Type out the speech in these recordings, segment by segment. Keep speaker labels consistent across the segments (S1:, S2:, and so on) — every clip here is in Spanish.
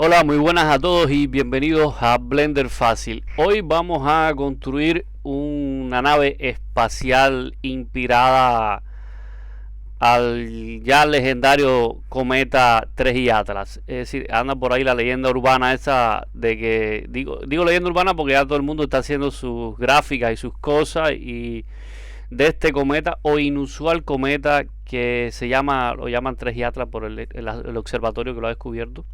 S1: Hola, muy buenas a todos y bienvenidos a Blender Fácil. Hoy vamos a construir una nave espacial inspirada al ya legendario cometa 3i Atlas. Es decir, anda por ahí la leyenda urbana esa de que, digo leyenda urbana porque ya todo el mundo está haciendo sus gráficas y sus cosas y de este cometa o inusual cometa que lo llaman 3i Atlas por el observatorio que lo ha descubierto.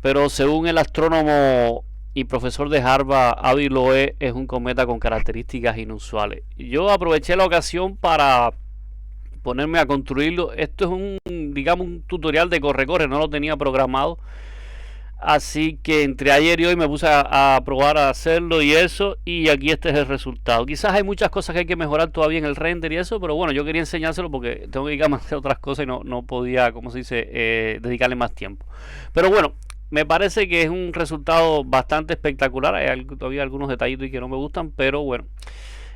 S1: Pero según el astrónomo y profesor de Harvard, Avi Loeb, es un cometa con características inusuales. Yo aproveché la ocasión para ponerme a construirlo. Esto es digamos, un tutorial de corre-corre, no lo tenía programado. Así que entre ayer y hoy me puse a probar a hacerlo y eso, y aquí este es el resultado. Quizás hay muchas cosas que hay que mejorar todavía en el render y eso, pero bueno, yo quería enseñárselo porque tengo que dedicarme a hacer otras cosas y no podía, como se dice, dedicarle más tiempo. Pero bueno, me parece que es un resultado bastante espectacular. Hay todavía algunos detallitos que no me gustan, pero bueno.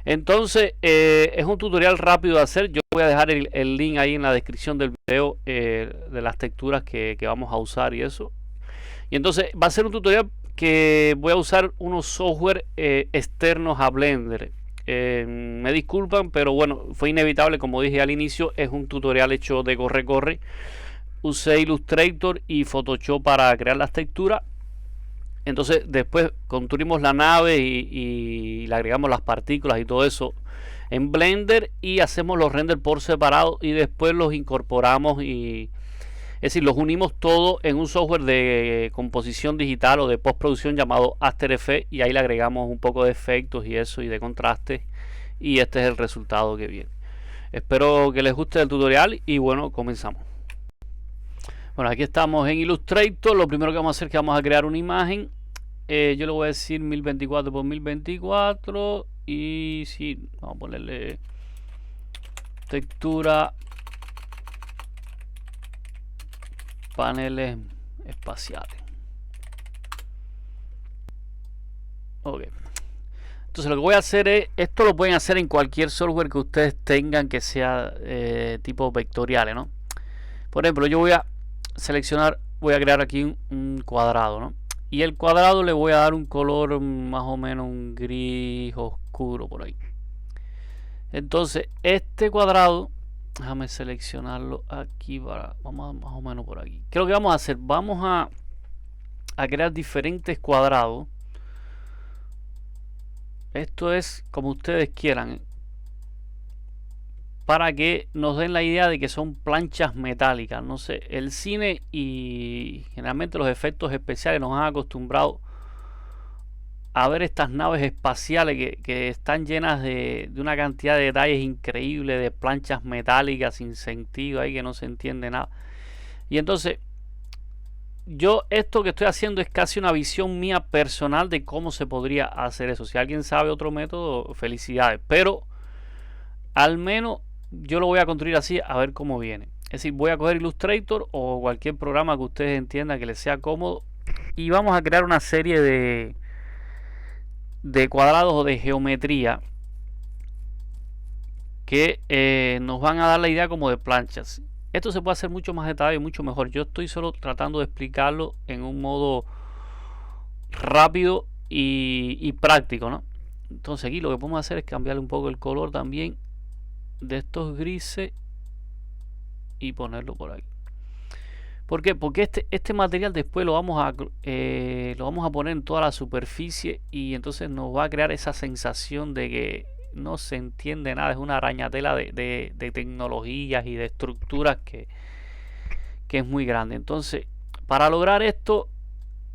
S1: Entonces, es un tutorial rápido de hacer. Yo voy a dejar el link ahí en la descripción del video de las texturas que vamos a usar y eso. Y entonces va a ser un tutorial que voy a usar unos software externos a Blender. Me disculpan, pero bueno, fue inevitable, como dije al inicio, es un tutorial hecho de corre-corre. Usé Illustrator y Photoshop para crear las texturas. Entonces después construimos la nave y le agregamos las partículas y todo eso en Blender y hacemos los renders por separado y después los incorporamos es decir, los unimos todo en un software de composición digital o de postproducción llamado After Effects y ahí le agregamos un poco de efectos y eso y de contraste y este es el resultado que viene. Espero que les guste el tutorial y bueno, comenzamos. Bueno, aquí estamos en Illustrator. Lo primero que vamos a hacer es que vamos a crear una imagen. Yo le voy a decir 1024 por 1024 y sí, vamos a ponerle textura paneles espaciales. Ok. Entonces lo que voy a hacer es, esto lo pueden hacer en cualquier software que ustedes tengan que sea tipo vectoriales, ¿no? Por ejemplo, yo voy a seleccionar, voy a crear aquí un cuadrado, ¿no? Y el cuadrado le voy a dar un color más o menos un gris oscuro por ahí. Entonces este cuadrado, déjame seleccionarlo aquí vamos más o menos por aquí. ¿Qué es lo que vamos a hacer? Vamos a crear diferentes cuadrados. Esto es como ustedes quieran, para que nos den la idea de que son planchas metálicas. No sé, el cine y generalmente los efectos especiales nos han acostumbrado a ver estas naves espaciales que están llenas de una cantidad de detalles increíbles, de planchas metálicas sin sentido ahí que no se entiende nada. Y entonces yo esto que estoy haciendo es casi una visión mía personal de cómo se podría hacer eso. Si alguien sabe otro método, felicidades, pero al menos yo lo voy a construir así a ver cómo viene. Es decir, voy a coger Illustrator o cualquier programa que ustedes entiendan que les sea cómodo y vamos a crear una serie de cuadrados o de geometría que nos van a dar la idea como de planchas. Esto se puede hacer mucho más detallado y mucho mejor. Yo estoy solo tratando de explicarlo en un modo rápido y práctico, ¿no? Entonces aquí lo que podemos hacer es cambiarle un poco el color también de estos grises y ponerlo por aquí. ¿Por qué? Porque este material después lo vamos a poner en toda la superficie y entonces nos va a crear esa sensación de que no se entiende nada. Es una arañatela de tecnologías y de estructuras que es muy grande. Entonces, para lograr esto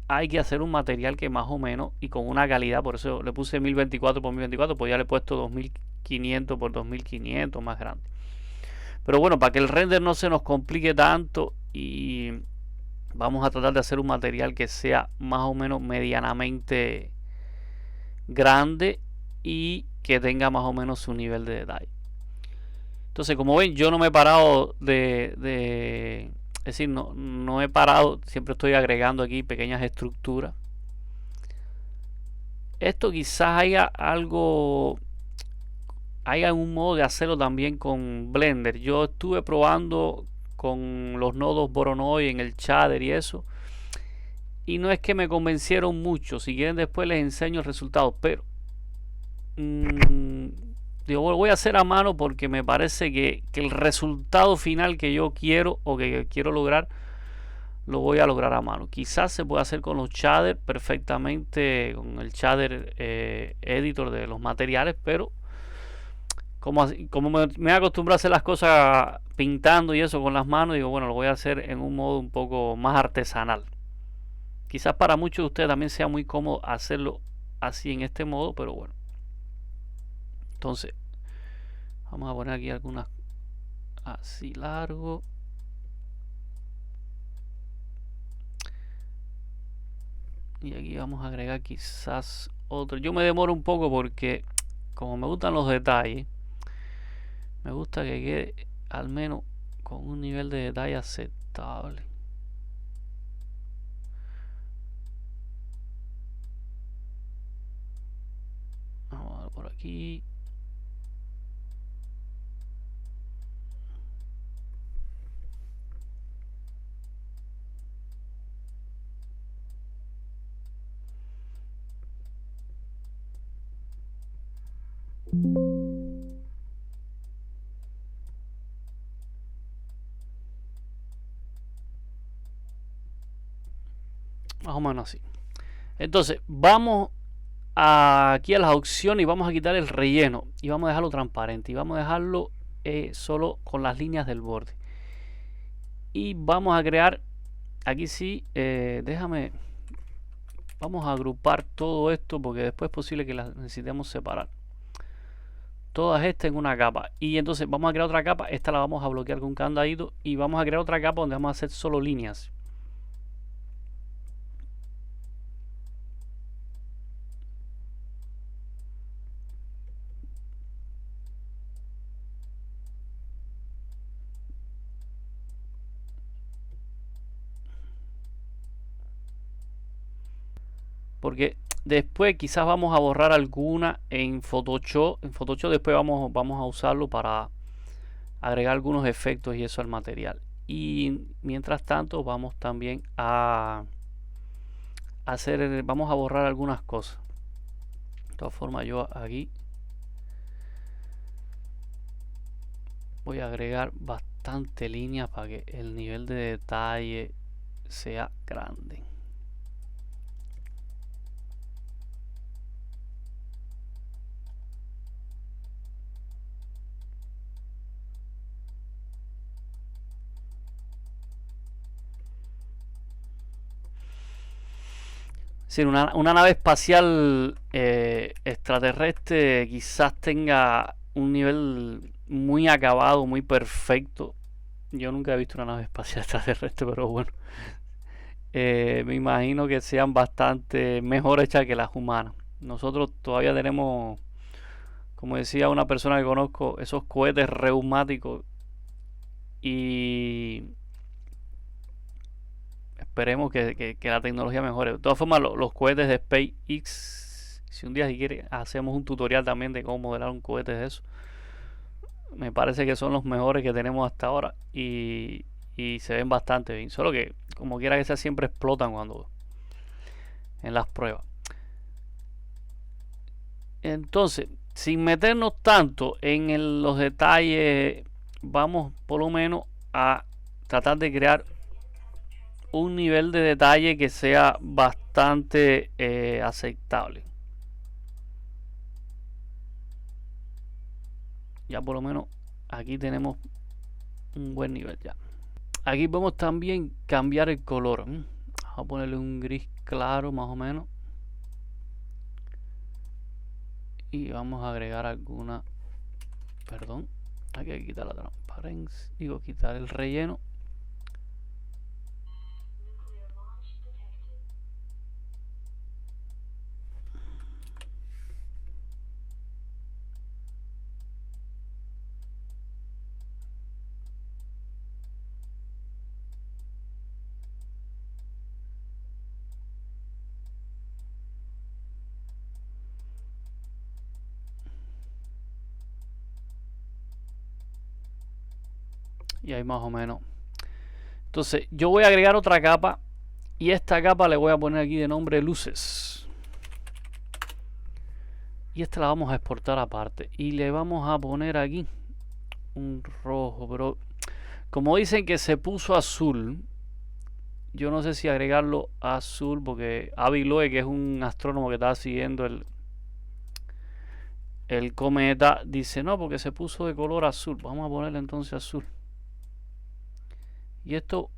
S1: hay que hacer un material que más o menos y con una calidad, por eso le puse 1024 por 1024, pues ya le he puesto 2500 por 2500 más grande. Pero bueno, para que el render no se nos complique tanto y vamos a tratar de hacer un material que sea más o menos medianamente grande y que tenga más o menos su nivel de detalle. Entonces, como ven, yo no me he parado es decir, no he parado, siempre estoy agregando aquí pequeñas estructuras. Esto quizás hay algún modo de hacerlo también con Blender. Yo estuve probando con los nodos Voronoi en el shader y eso, y no es que me convencieron mucho. Si quieren después les enseño el resultado, pero digo, voy a hacer a mano porque me parece que el resultado final que yo quiero o que quiero lograr lo voy a lograr a mano. Quizás se puede hacer con los shaders perfectamente, con el shader editor de los materiales, pero como me acostumbrado a hacer las cosas pintando y eso con las manos, digo, bueno, lo voy a hacer en un modo un poco más artesanal. Quizás para muchos de ustedes también sea muy cómodo hacerlo así en este modo, pero bueno. Entonces, vamos a poner aquí algunas así largo. Y aquí vamos a agregar quizás otro. Yo me demoro un poco porque como me gustan los detalles, me gusta que quede al menos con un nivel de detalle aceptable. Vamos a ver por aquí. Más o menos así. Entonces, vamos aquí a las opciones y vamos a quitar el relleno y vamos a dejarlo transparente y vamos a dejarlo solo con las líneas del borde. Y vamos a crear, aquí sí, vamos a agrupar todo esto porque después es posible que las necesitemos separar. Todas estas en una capa. Y entonces vamos a crear otra capa. Esta la vamos a bloquear con un candadito. Y vamos a crear otra capa donde vamos a hacer solo líneas. Porque después quizás vamos a borrar alguna en Photoshop. En Photoshop después vamos a usarlo para agregar algunos efectos y eso al material. Y mientras tanto vamos también a vamos a borrar algunas cosas. De todas formas, yo aquí voy a agregar bastante líneas para que el nivel de detalle sea grande. Sí, una nave espacial extraterrestre quizás tenga un nivel muy acabado, muy perfecto. Yo nunca he visto una nave espacial extraterrestre, pero bueno. Me imagino que sean bastante mejor hechas que las humanas. Nosotros todavía tenemos, como decía una persona que conozco, esos cohetes reumáticos y esperemos que la tecnología mejore. De todas formas, los cohetes de SpaceX, si un día si quiere, hacemos un tutorial también de cómo modelar un cohete de eso. Me parece que son los mejores que tenemos hasta ahora y se ven bastante bien. Solo que, como quiera que sea, siempre explotan cuando en las pruebas. Entonces, sin meternos tanto en los detalles, vamos por lo menos a tratar de crear un nivel de detalle que sea bastante aceptable. Ya por lo menos aquí tenemos un buen nivel ya. Aquí podemos también cambiar el color. Vamos a ponerle un gris claro más o menos. Y vamos a agregar alguna, perdón, aquí hay que quitar la transparencia, digo quitar el relleno. Y ahí más o menos. Entonces yo voy a agregar otra capa Y esta capa le voy a poner aquí de nombre luces. Y esta la vamos a exportar aparte. Y le vamos a poner aquí un rojo. Pero como dicen que se puso azul, yo no sé si agregarlo azul, porque Avi Loeb, que es un astrónomo que estaba siguiendo el cometa, dice no, porque se puso de color azul. Vamos a ponerle entonces azul. Y esto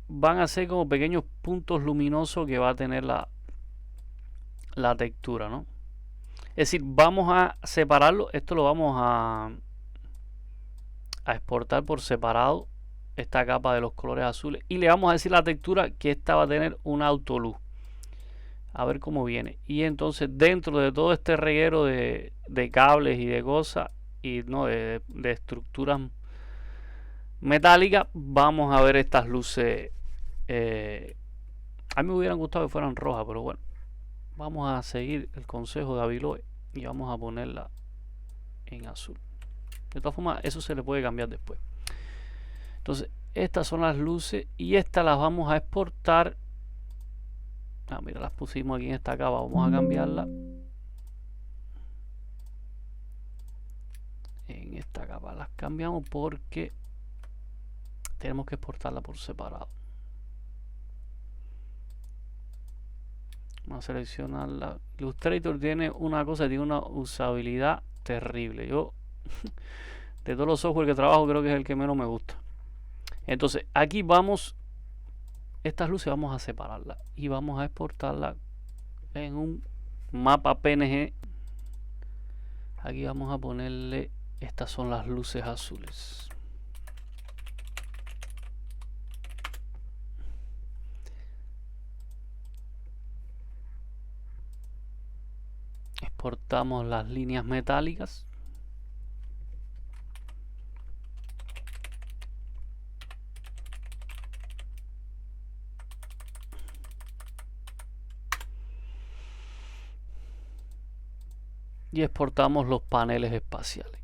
S1: van a ser como pequeños puntos luminosos que va a tener la textura, ¿no? Es decir, vamos a separarlo. Esto lo vamos a exportar por separado, esta capa de los colores azules, y le vamos a decir la textura que esta va a tener una autoluz. A ver cómo viene. Y entonces dentro de todo este reguero de cables y de cosas y no de estructuras metálicas, vamos a ver estas luces. A mí me hubieran gustado que fueran rojas, pero bueno, vamos a seguir el consejo de Avi Loeb y vamos a ponerla en azul. De todas formas, eso se le puede cambiar después. Entonces, estas son las luces y estas las vamos a exportar. Mira, las pusimos aquí en esta capa. Vamos a cambiarla. En esta capa las cambiamos porque tenemos que exportarla por separado. Vamos a seleccionarla. Illustrator tiene una cosa, tiene una usabilidad terrible. Yo, de todos los software que trabajo, creo que es el que menos me gusta. Entonces, aquí vamos, estas luces vamos a separarlas y vamos a exportarla en un mapa PNG. Aquí vamos a ponerle, estas son las luces azules. Exportamos las líneas metálicas. Y exportamos los paneles espaciales.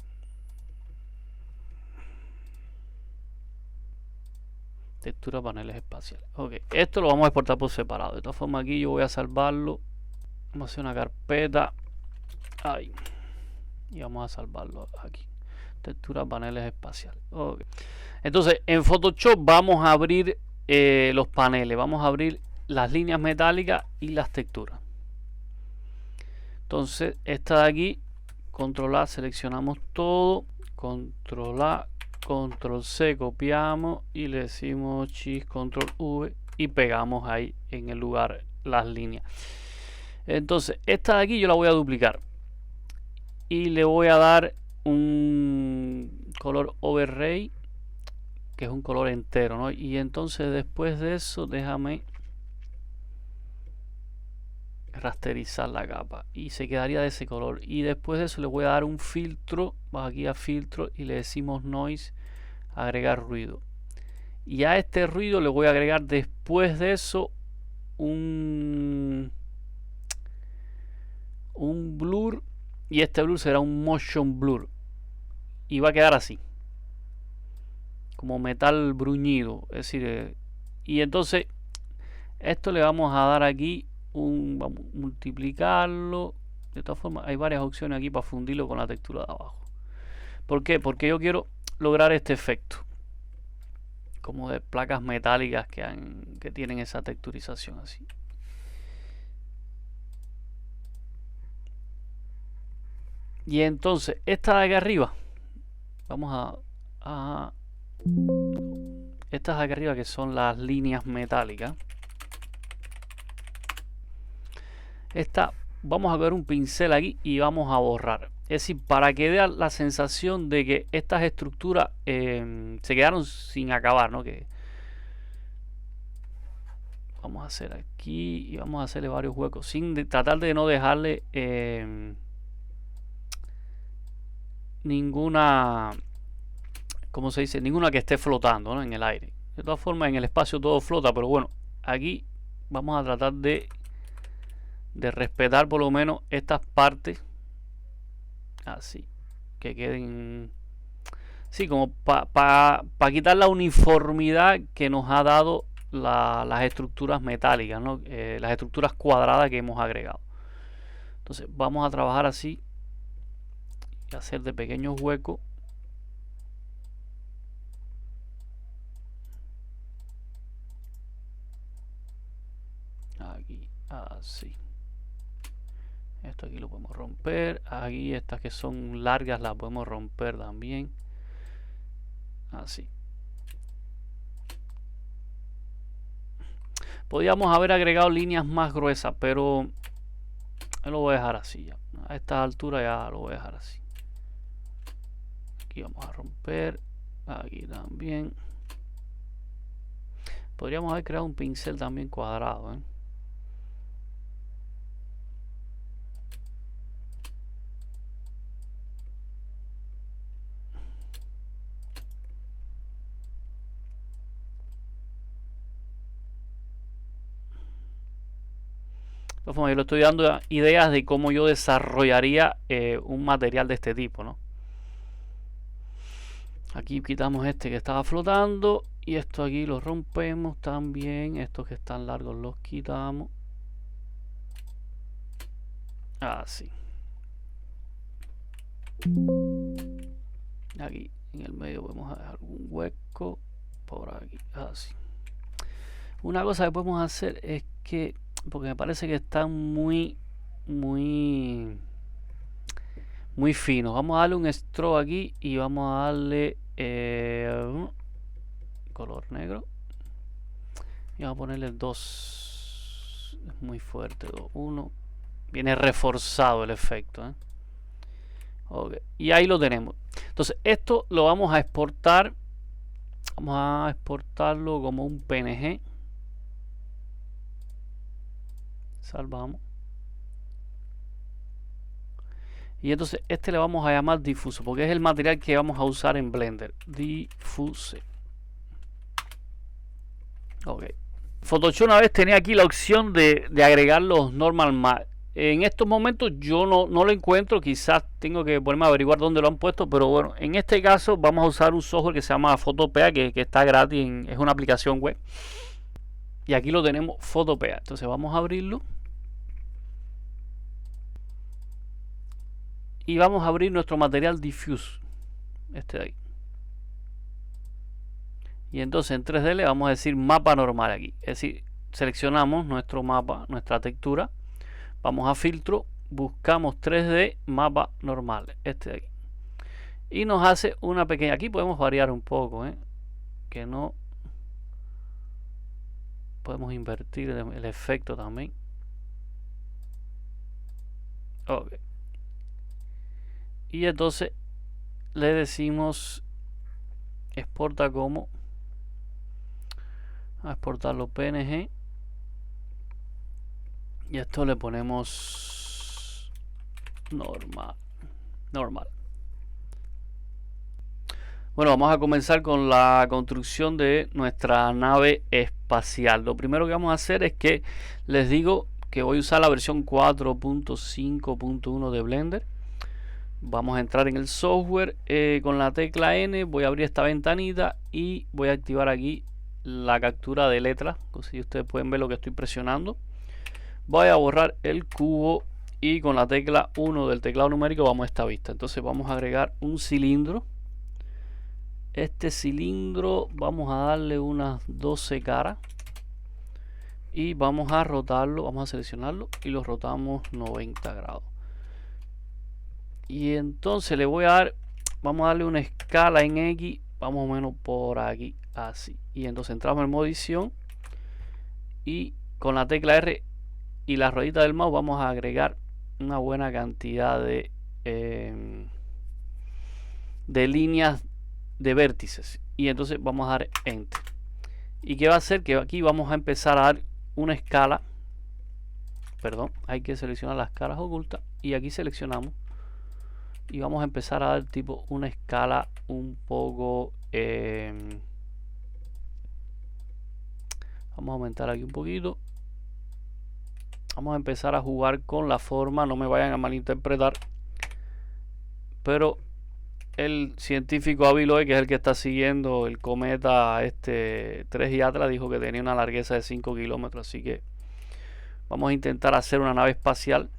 S1: Textura paneles espaciales. Ok, esto lo vamos a exportar por separado. De todas formas, aquí yo voy a salvarlo. Vamos a hacer una carpeta. Ahí. Y vamos a salvarlo aquí. Textura paneles espaciales. Okay. Entonces, en Photoshop vamos a abrir los paneles. Vamos a abrir las líneas metálicas y las texturas. Entonces, esta de aquí, control A, seleccionamos todo, control A, control C, copiamos y le decimos shift control V y pegamos ahí en el lugar las líneas. Entonces, esta de aquí yo la voy a duplicar y le voy a dar un color overlay, que es un color entero, ¿no? Y entonces después de eso, déjame rasterizar la capa y se quedaría de ese color. Y después de eso le voy a dar un filtro. Vamos aquí a filtro y le decimos noise, agregar ruido. Y a este ruido le voy a agregar después de eso un blur, y este blur será un motion blur y va a quedar así como metal bruñido, es decir, y entonces esto le vamos a dar aquí vamos a multiplicarlo. De todas formas, hay varias opciones aquí para fundirlo con la textura de abajo. ¿Por qué? Porque yo quiero lograr este efecto como de placas metálicas que tienen esa texturización así. Y entonces esta de acá arriba, vamos a estas de acá arriba, que son las líneas metálicas, esta vamos a coger un pincel aquí y vamos a borrar. Es decir, para que dé la sensación de que estas estructuras se quedaron sin acabar, ¿no? Que vamos a hacer aquí y vamos a hacerle varios huecos sin tratar de no dejarle ninguna, ¿cómo se dice? Ninguna que esté flotando, ¿no? En el aire. De todas formas, en el espacio todo flota, pero bueno, aquí vamos a tratar de respetar por lo menos estas partes así, que queden, sí, como para quitar la uniformidad que nos ha dado las estructuras metálicas, ¿no? Las estructuras cuadradas que hemos agregado. Entonces vamos a trabajar así y hacer de pequeños huecos. Aquí, así. Esto aquí lo podemos romper. Aquí estas que son largas las podemos romper también. Así. Podríamos haber agregado líneas más gruesas, pero lo voy a dejar así ya. A esta altura ya lo voy a dejar así. Aquí vamos a romper. Aquí también. Podríamos haber creado un pincel también cuadrado, ¿eh? De todas formas, yo le estoy dando ideas de cómo yo desarrollaría un material de este tipo, ¿no? Aquí quitamos este que estaba flotando y esto aquí lo rompemos también. Estos que están largos los quitamos. Así. Aquí en el medio podemos dejar un hueco por aquí, así. Una cosa que podemos hacer es que, porque me parece que están muy finos, vamos a darle un stroke aquí y vamos a darle color negro y vamos a ponerle 2. Es muy fuerte, 2, 1. Viene reforzado el efecto, ¿eh? Okay. Y ahí lo tenemos. Entonces esto lo vamos a exportar. Vamos a exportarlo como un PNG. Salvamos. Y entonces este le vamos a llamar difuso, porque es el material que vamos a usar en Blender. Diffuse. Ok. Photoshop una vez tenía aquí la opción de agregar los normal matte. En estos momentos yo no lo encuentro, quizás tengo que ponerme a averiguar dónde lo han puesto, pero bueno, en este caso vamos a usar un software que se llama Photopea, que está gratis, es una aplicación web. Y aquí lo tenemos, Photopea. Entonces vamos a abrirlo. Y vamos a abrir nuestro material diffuse, este de ahí. Y entonces en 3D le vamos a decir mapa normal aquí. Es decir, seleccionamos nuestro mapa, nuestra textura. Vamos a filtro, buscamos 3D, mapa normal, este de aquí. Y nos hace una pequeña, aquí podemos variar un poco, que no podemos invertir el efecto también. Ok. Y entonces le decimos exporta como, a exportarlo PNG. Y esto le ponemos normal. Bueno, vamos a comenzar con la construcción de nuestra nave espacial. Lo primero que vamos a hacer es que les digo que voy a usar la versión 4.5.1 de Blender. Vamos a entrar en el software con la tecla N, voy a abrir esta ventanita y voy a activar aquí la captura de letras, así ustedes pueden ver lo que estoy presionando. Voy a borrar el cubo y con la tecla 1 del teclado numérico vamos a esta vista. Entonces vamos a agregar un cilindro. Este cilindro vamos a darle unas 12 caras y vamos a rotarlo, vamos a seleccionarlo y lo rotamos 90 grados. Y entonces le voy a dar, vamos a darle una escala en X, vamos o menos por aquí, así. Y entonces entramos en modo edición y con la tecla R y la ruedita del mouse vamos a agregar una buena cantidad de líneas de vértices. Y entonces vamos a dar Enter. ¿Y qué va a hacer? Que aquí vamos a empezar a dar una escala. Perdón, hay que seleccionar las caras ocultas y aquí seleccionamos. Y vamos a empezar a dar tipo una escala un poco vamos a aumentar aquí un poquito. Vamos a empezar a jugar con la forma, no me vayan a malinterpretar, pero el científico Avi Loeb, que es el que está siguiendo el cometa 3 y Atlas, dijo que tenía una largueza de 5 kilómetros. Así que vamos a intentar hacer una nave espacial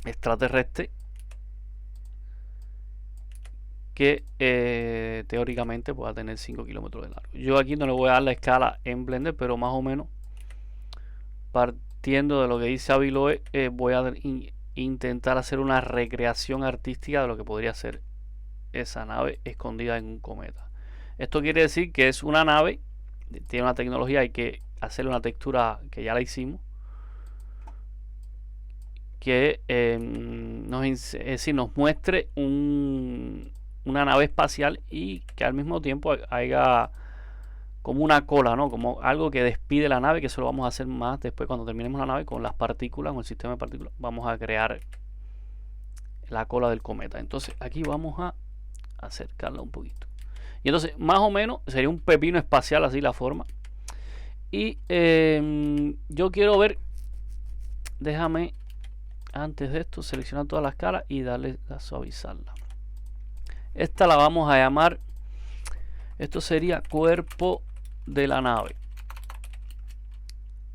S1: extraterrestre que teóricamente pueda tener 5 kilómetros de largo. Yo aquí no le voy a dar la escala en Blender, pero más o menos partiendo de lo que dice Avi Loeb, voy a intentar hacer una recreación artística de lo que podría ser esa nave escondida en un cometa. Esto quiere decir que es una nave, tiene una tecnología, hay que hacerle una textura que ya la hicimos, que nos muestre una nave espacial y que al mismo tiempo haya como una cola, ¿no? Como algo que despide la nave, que eso lo vamos a hacer más después cuando terminemos la nave con las partículas, con el sistema de partículas. Vamos a crear la cola del cometa. Entonces aquí vamos a acercarla un poquito. Y entonces más o menos sería un pepino espacial, así la forma. Y yo quiero ver, déjame antes de esto seleccionar todas las caras y darle a suavizarla. Esta la vamos a llamar, esto sería cuerpo de la nave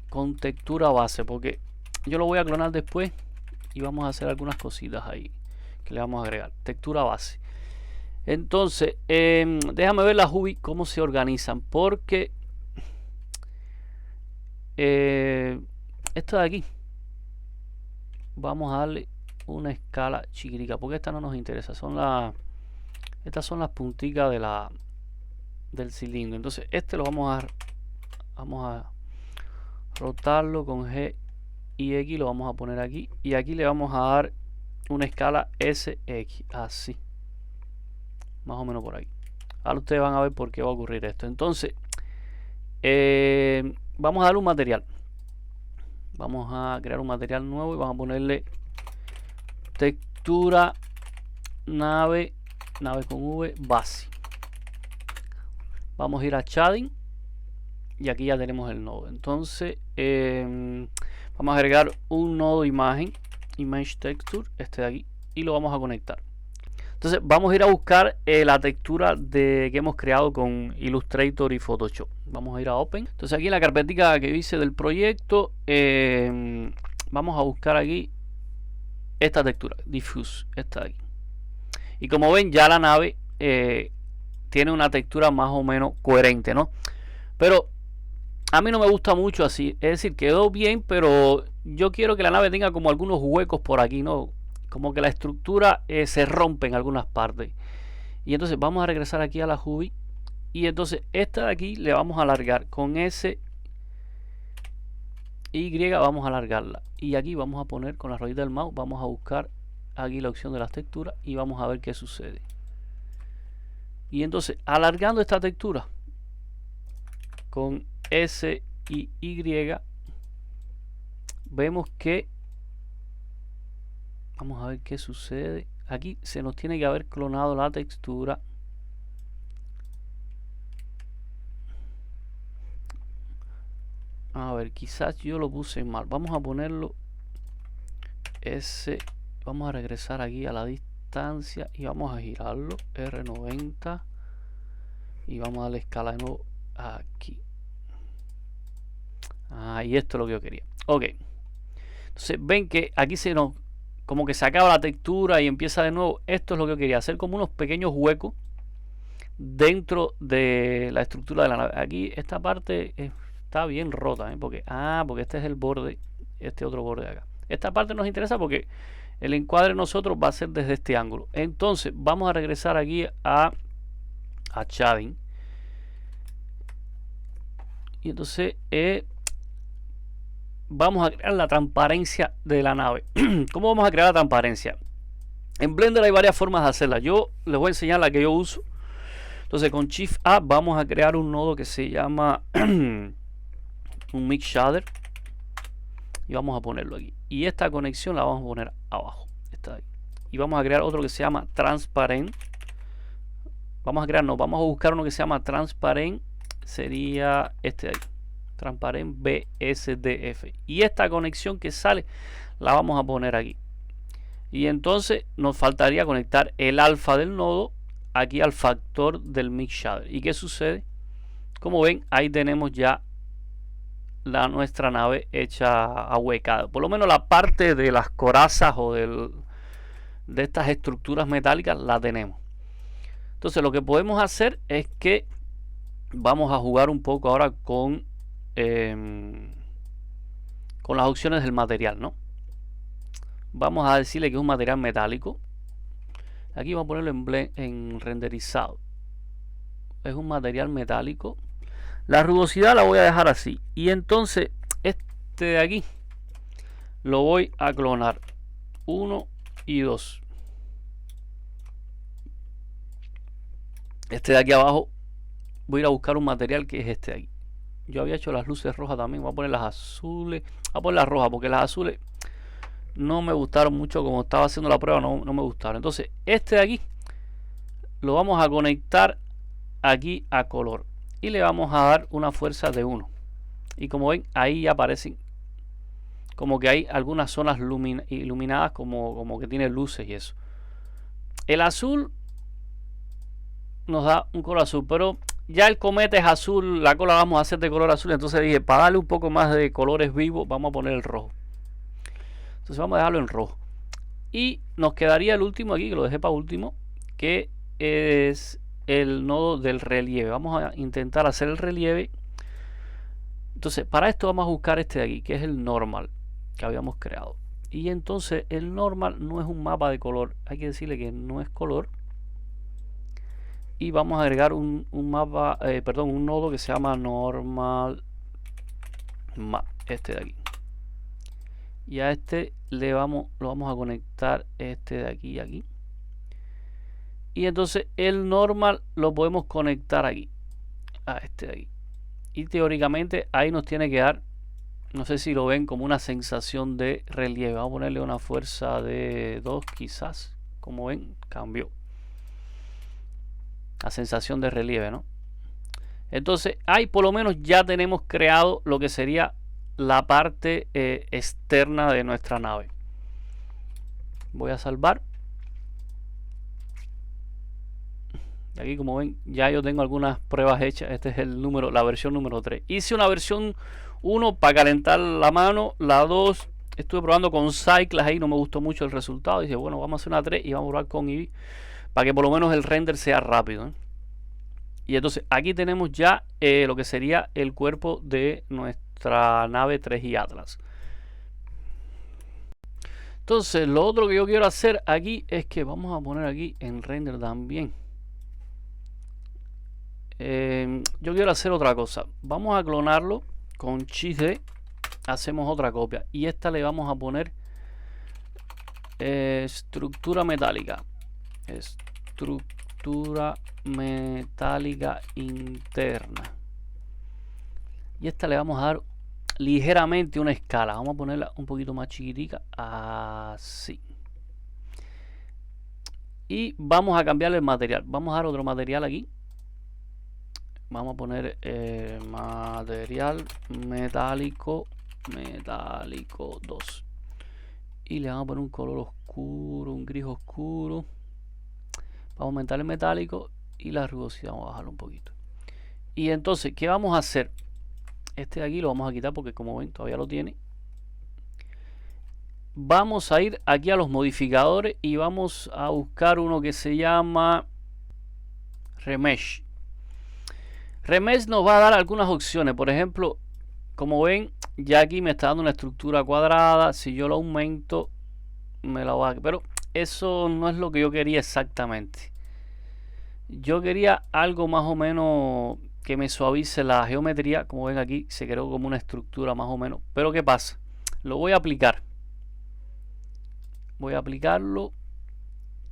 S1: con textura base, porque yo lo voy a clonar después y vamos a hacer algunas cositas ahí que le vamos a agregar. Textura base. Entonces déjame ver las UV cómo se organizan, porque esto de aquí vamos a darle una escala chiquitica, porque esta no nos interesa, estas son las punticas del cilindro. Entonces lo vamos a rotarlo con G y X, lo vamos a poner aquí y aquí le vamos a dar una escala SX, así más o menos por aquí. Ahora ustedes van a ver por qué va a ocurrir esto. Entonces vamos a darle un material, vamos a crear un material nuevo y vamos a ponerle textura nave con V base. Vamos a ir a shading y aquí ya tenemos el nodo. Entonces vamos a agregar un nodo imagen, image texture, este de aquí, y lo vamos a conectar. Entonces vamos a ir a buscar la textura que hemos creado con Illustrator y Photoshop. Vamos a ir a Open. Entonces aquí en la carpetica que hice del proyecto vamos a buscar aquí esta textura, Diffuse, esta de aquí. Y como ven, ya la nave tiene una textura más o menos coherente, ¿no? Pero a mí no me gusta mucho así. Es decir, quedó bien, pero yo quiero que la nave tenga como algunos huecos por aquí, ¿no? Como que la estructura se rompe en algunas partes. Y entonces vamos a regresar aquí a la UV. Y entonces esta de aquí le vamos a alargar con ese Y, vamos a alargarla. Y aquí vamos a poner con la ruedita del mouse, vamos a buscar aquí la opción de las texturas y vamos a ver qué sucede. Y entonces alargando esta textura con S y Y, vemos que vamos a ver qué sucede. Aquí se nos tiene que haber clonado la textura. A ver, quizás yo lo puse mal. Vamos a ponerlo S. Vamos a regresar aquí a la distancia y vamos a girarlo R90 y vamos a darle escala de nuevo aquí. Y esto es lo que yo quería. Ok, entonces ven que aquí se nos como que se acaba la textura y empieza de nuevo. Esto es lo que yo quería hacer, como unos pequeños huecos dentro de la estructura de la nave. Aquí esta parte está bien rota, porque este es el borde, este otro borde de acá. Esta parte nos interesa porque el encuadre de nosotros va a ser desde este ángulo. Entonces vamos a regresar aquí a shading y entonces vamos a crear la transparencia de la nave. ¿Cómo vamos a crear la transparencia? En Blender hay varias formas de hacerla. Yo les voy a enseñar la que yo uso. Entonces con Shift A vamos a crear un nodo que se llama un Mix Shader y vamos a ponerlo aquí. Y esta conexión la vamos a poner abajo. Esta de aquí. Y vamos a crear otro que se llama Transparent. Vamos a buscar uno que se llama Transparent. Sería este de aquí. Transparent BSDF. Y esta conexión que sale la vamos a poner aquí. Y entonces nos faltaría conectar el alfa del nodo aquí al factor del mix shader. ¿Y qué sucede? Como ven, ahí tenemos ya nuestra nave hecha ahuecada. Por lo menos la parte de las corazas o de estas estructuras metálicas la tenemos. Entonces lo que podemos hacer es que vamos a jugar un poco ahora con las opciones del material, ¿no? Vamos a decirle que es un material metálico. Aquí vamos a ponerlo en renderizado. Es un material metálico. La rugosidad la voy a dejar así. Y entonces este de aquí lo voy a clonar. 1 y 2. Este de aquí abajo voy a ir a buscar un material que es este de aquí. Yo había hecho las luces rojas también. Voy a poner las azules. Voy a poner las rojas porque las azules no me gustaron mucho. Como estaba haciendo la prueba no me gustaron. Entonces este de aquí lo vamos a conectar aquí a color. Y le vamos a dar una fuerza de 1. Y como ven, ahí ya aparecen como que hay algunas zonas iluminadas como que tiene luces y eso. El azul nos da un color azul, pero ya el cometa es azul, la cola la vamos a hacer de color azul. Entonces dije, para darle un poco más de colores vivos, vamos a poner el rojo. Entonces vamos a dejarlo en rojo. Y nos quedaría el último aquí, que lo dejé para último, que es el nodo del relieve. Vamos a intentar hacer el relieve. Entonces para esto vamos a buscar este de aquí, que es el normal que habíamos creado. Y entonces el normal no es un mapa de color, hay que decirle que no es color. Y vamos a agregar un mapa, un nodo que se llama normal map, este de aquí. Y a este lo vamos a conectar este de aquí y aquí. Y entonces el normal lo podemos conectar aquí a este de aquí. Y teóricamente ahí nos tiene que dar, no sé si lo ven, como una sensación de relieve. Vamos a ponerle una fuerza de 2 quizás. Como ven, cambió la sensación de relieve, ¿no? Entonces ahí por lo menos ya tenemos creado lo que sería la parte externa de nuestra nave. Voy a salvar. Y aquí como ven ya yo tengo algunas pruebas hechas. Este es la versión número 3. Hice una versión 1 para calentar la mano. La 2 estuve probando con Cycles, ahí no me gustó mucho el resultado. Dije bueno, vamos a hacer una 3 y vamos a probar con Eevee para que por lo menos el render sea rápido, ¿eh? Y entonces aquí tenemos ya lo que sería el cuerpo de nuestra nave 3i Atlas. Entonces lo otro que yo quiero hacer aquí es que vamos a poner aquí en render también. Yo quiero hacer otra cosa. Vamos a clonarlo con XD. Hacemos otra copia y esta le vamos a poner estructura metálica. Estructura metálica interna. Y esta le vamos a dar ligeramente una escala. Vamos a ponerla un poquito más chiquitica. Así. Y vamos a cambiarle el material. Vamos a dar otro material aquí. Vamos a poner material metálico 2. Y le vamos a poner un color oscuro, un gris oscuro. Vamos a aumentar el metálico y la rugosidad vamos a bajarlo un poquito. Y entonces, ¿qué vamos a hacer? Este de aquí lo vamos a quitar porque como ven todavía lo tiene. Vamos a ir aquí a los modificadores y vamos a buscar uno que se llama Remesh. Remesh nos va a dar algunas opciones. Por ejemplo, como ven, ya aquí me está dando una estructura cuadrada. Si yo lo aumento, me la va a... Pero eso no es lo que yo quería exactamente. Yo quería algo más o menos que me suavice la geometría. Como ven aquí, se creó como una estructura más o menos. Pero ¿qué pasa? Lo voy a aplicar. Voy a aplicarlo.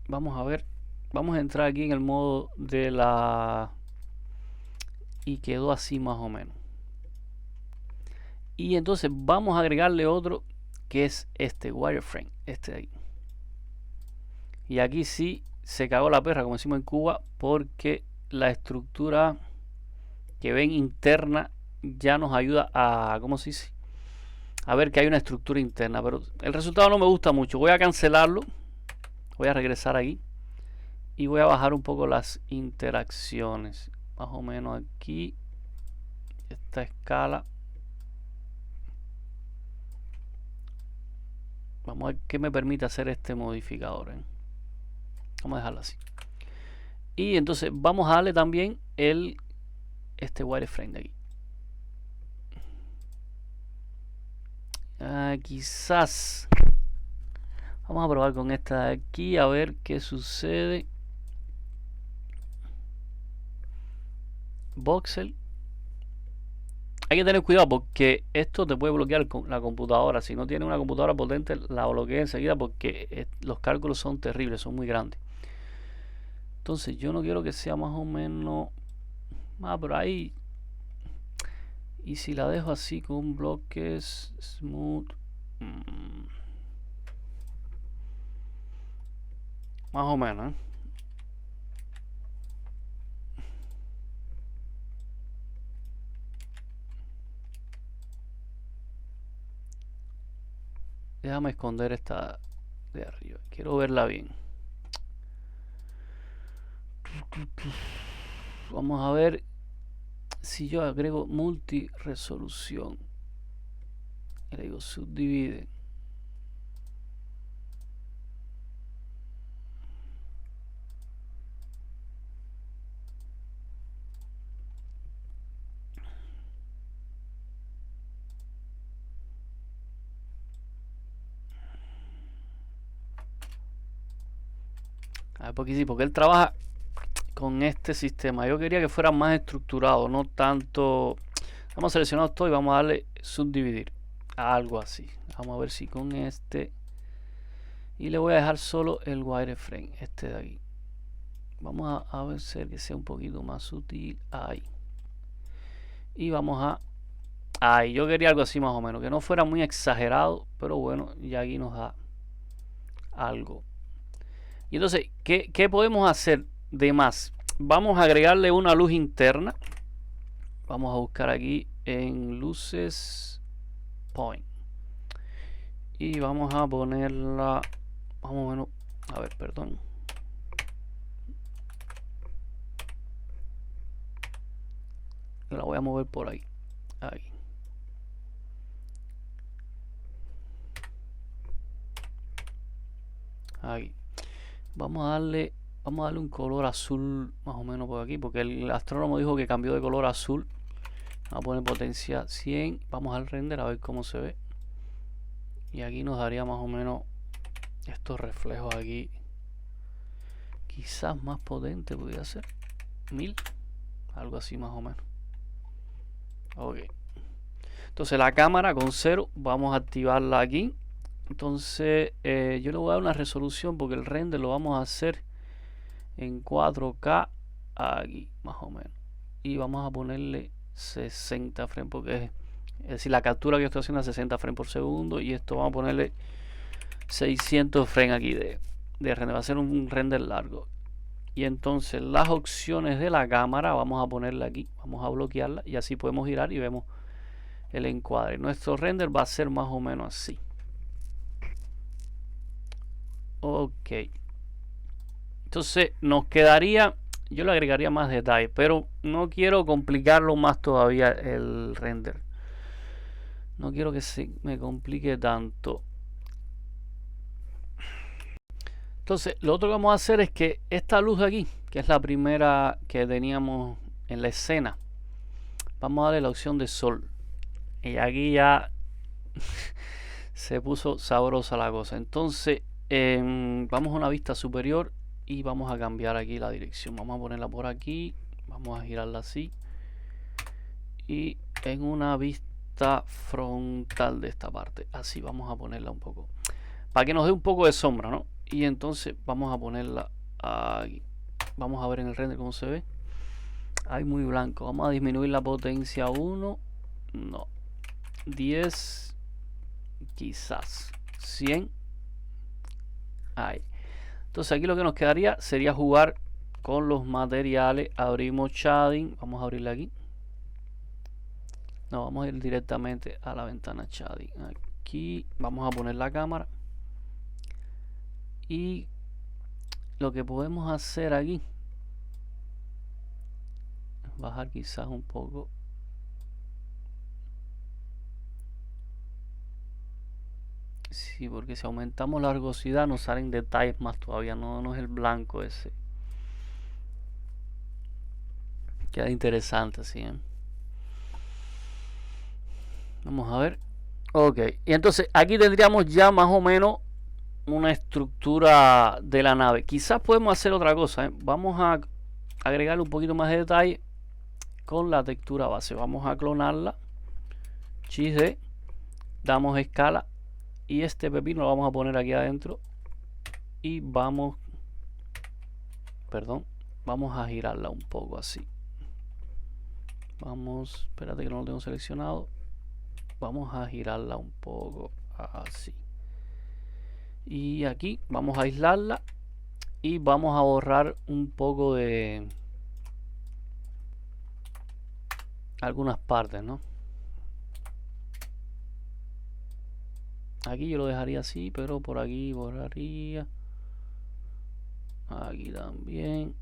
S1: Vamos a ver. Vamos a entrar aquí en el modo de la... Y quedó así más o menos. Y entonces vamos a agregarle otro que es este wireframe, este de aquí. Y aquí sí se cagó la perra, como decimos en Cuba, porque la estructura que ven interna ya nos ayuda a, ¿cómo se dice? A ver que hay una estructura interna, pero el resultado no me gusta mucho. Voy a cancelarlo Voy a regresar aquí y voy a bajar un poco las interacciones, más o menos aquí, esta escala. Vamos a ver qué me permite hacer este modificador, ¿eh? Vamos a dejarlo así. Y entonces vamos a darle también este wireframe de aquí. Quizás vamos a probar con esta de aquí a ver qué sucede. Voxel. Hay que tener cuidado porque esto te puede bloquear la computadora. Si no tienes una computadora potente, la bloquea enseguida porque los cálculos son terribles, son muy grandes. Entonces yo no quiero que sea más o menos... pero ahí... Y si la dejo así con bloques smooth... más o menos, ¿eh? Déjame esconder esta de arriba. Quiero verla bien. Vamos a ver si yo agrego multi resolución. Y le digo subdivide. A ver, porque sí, porque él trabaja con este sistema. Yo quería que fuera más estructurado, no tanto. Vamos a seleccionar todo y vamos a darle subdividir. Algo así. Vamos a ver si con este. Y le voy a dejar solo el wireframe, este de aquí. Vamos a ver que sea un poquito más sutil. Ahí. Y vamos a... Ahí, yo quería algo así más o menos. Que no fuera muy exagerado. Pero bueno, ya aquí nos da algo. Y entonces, ¿qué podemos hacer de más? Vamos a agregarle una luz interna. Vamos a buscar aquí en luces point. Y vamos a ponerla más o menos... A ver, perdón. La voy a mover por ahí. Ahí. Ahí. Vamos a darle un color azul más o menos por aquí, porque el astrónomo dijo que cambió de color azul. Vamos a poner potencia 100. Vamos al render a ver cómo se ve. Y aquí nos daría más o menos estos reflejos aquí. Quizás más potente podría ser 1000, algo así más o menos. Ok. Entonces la cámara con 0 vamos a activarla aquí. Entonces yo le voy a dar una resolución porque el render lo vamos a hacer en 4K aquí más o menos. Y vamos a ponerle 60 frames porque es decir, la captura que yo estoy haciendo es 60 frames por segundo. Y esto vamos a ponerle 600 frames aquí de render. Va a ser un render largo. Y entonces las opciones de la cámara vamos a ponerla aquí. Vamos a bloquearla y así podemos girar y vemos el encuadre. Nuestro render va a ser más o menos así. Ok. Entonces nos quedaría, yo le agregaría más detalle, pero no quiero complicarlo más todavía el render. No quiero que se me complique tanto. Entonces lo otro que vamos a hacer es que esta luz de aquí, que es la primera que teníamos en la escena, vamos a darle la opción de sol. Y aquí ya se puso sabrosa la cosa. Entonces vamos a una vista superior y vamos a cambiar aquí la dirección. Vamos a ponerla por aquí, vamos a girarla así y en una vista frontal de esta parte, así vamos a ponerla un poco para que nos dé un poco de sombra, ¿no? Y entonces vamos a ponerla aquí. Vamos a ver en el render cómo se ve. Ahí muy blanco. Vamos a disminuir la potencia 1, no, 10, quizás 100. Ahí. Entonces aquí lo que nos quedaría sería jugar con los materiales. Abrimos shading. Vamos a abrirla aquí. No, vamos a ir directamente a la ventana shading. Aquí vamos a poner la cámara. Y lo que podemos hacer aquí, bajar quizás un poco. Sí, porque si aumentamos la rugosidad nos salen detalles más todavía, no es el blanco ese. Queda interesante, ¿sí? Vamos a ver. Ok, y entonces aquí tendríamos ya más o menos una estructura de la nave. Quizás podemos hacer otra cosa, ¿eh? Vamos a agregarle un poquito más de detalle con la textura base. Vamos a clonarla. XD. Damos escala. Y este pepino lo vamos a poner aquí adentro. Y vamos... Perdón. Vamos a girarla un poco así. Vamos... Espérate que no lo tengo seleccionado. Vamos a girarla un poco así. Y aquí vamos a aislarla. Y vamos a borrar un poco de... algunas partes, ¿no? Aquí yo lo dejaría así, pero por aquí borraría. Aquí también.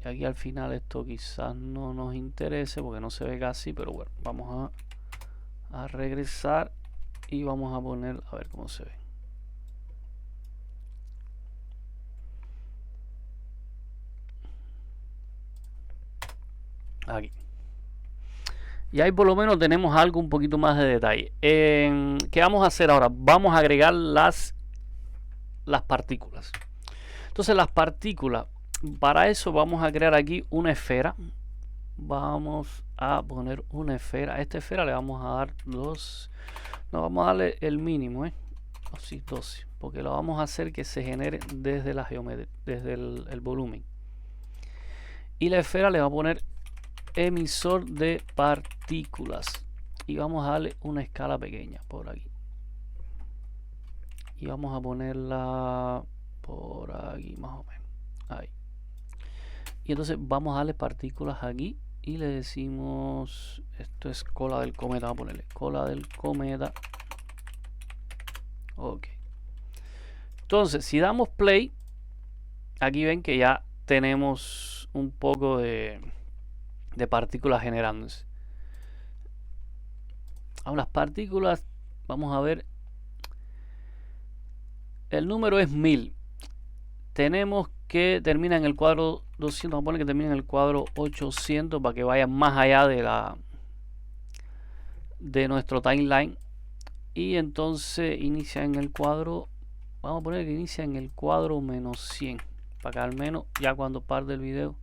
S1: Y aquí al final esto quizás no nos interese porque no se ve casi, pero bueno, vamos a regresar y vamos a poner a ver cómo se ve. Aquí. Y ahí por lo menos tenemos algo un poquito más de detalle. ¿Qué vamos a hacer ahora? Vamos a agregar las partículas. Entonces las partículas, para eso vamos a crear aquí una esfera. Vamos a poner una esfera. A esta esfera le vamos a dar 2. No, vamos a darle el mínimo, sí, 12. Porque lo vamos a hacer que se genere desde la geometría, desde el volumen. Y la esfera le va a poner emisor de partículas. Y vamos a darle una escala pequeña por aquí. Y vamos a ponerla por aquí más o menos. Ahí. Y entonces vamos a darle partículas aquí. Y le decimos, esto es cola del cometa, vamos a ponerle cola del cometa. Ok. Entonces, si damos play, aquí ven que ya tenemos un poco de partículas generándose. Ahora las partículas, vamos a ver. El número es 1000. Tenemos que termina en el cuadro 200. Vamos a poner que termina en el cuadro 800 para que vaya más allá de nuestro timeline. Y entonces inicia en el cuadro, vamos a poner que inicia en el cuadro menos 100 para que al menos ya cuando parte el video.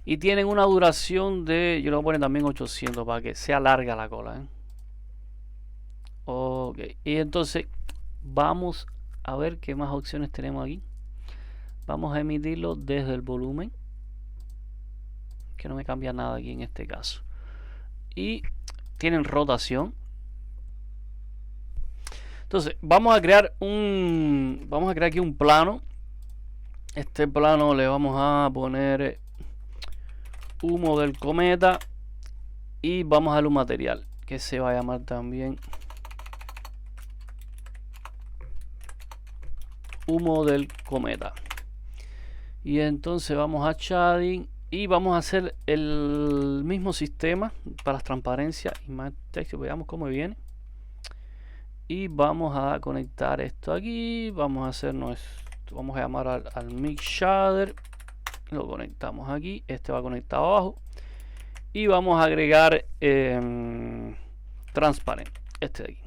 S1: Y tienen una duración de, yo le voy a poner también 800 para que sea larga la cola, Ok, y entonces vamos a ver qué más opciones tenemos aquí. Vamos a emitirlo desde el volumen, que no me cambia nada aquí en este caso. Y tienen rotación. Entonces vamos a crear aquí un plano. Este plano le vamos a poner humo del cometa y vamos a darle un material que se va a llamar también humo del cometa. Y entonces vamos a shading y vamos a hacer el mismo sistema para las transparencias y más texto. Veamos cómo viene. Y vamos a conectar esto aquí. Vamos a hacer nuestro, vamos a llamar al mix shader. Lo conectamos aquí. Este va conectado abajo. Y vamos a agregar transparent. Este de aquí.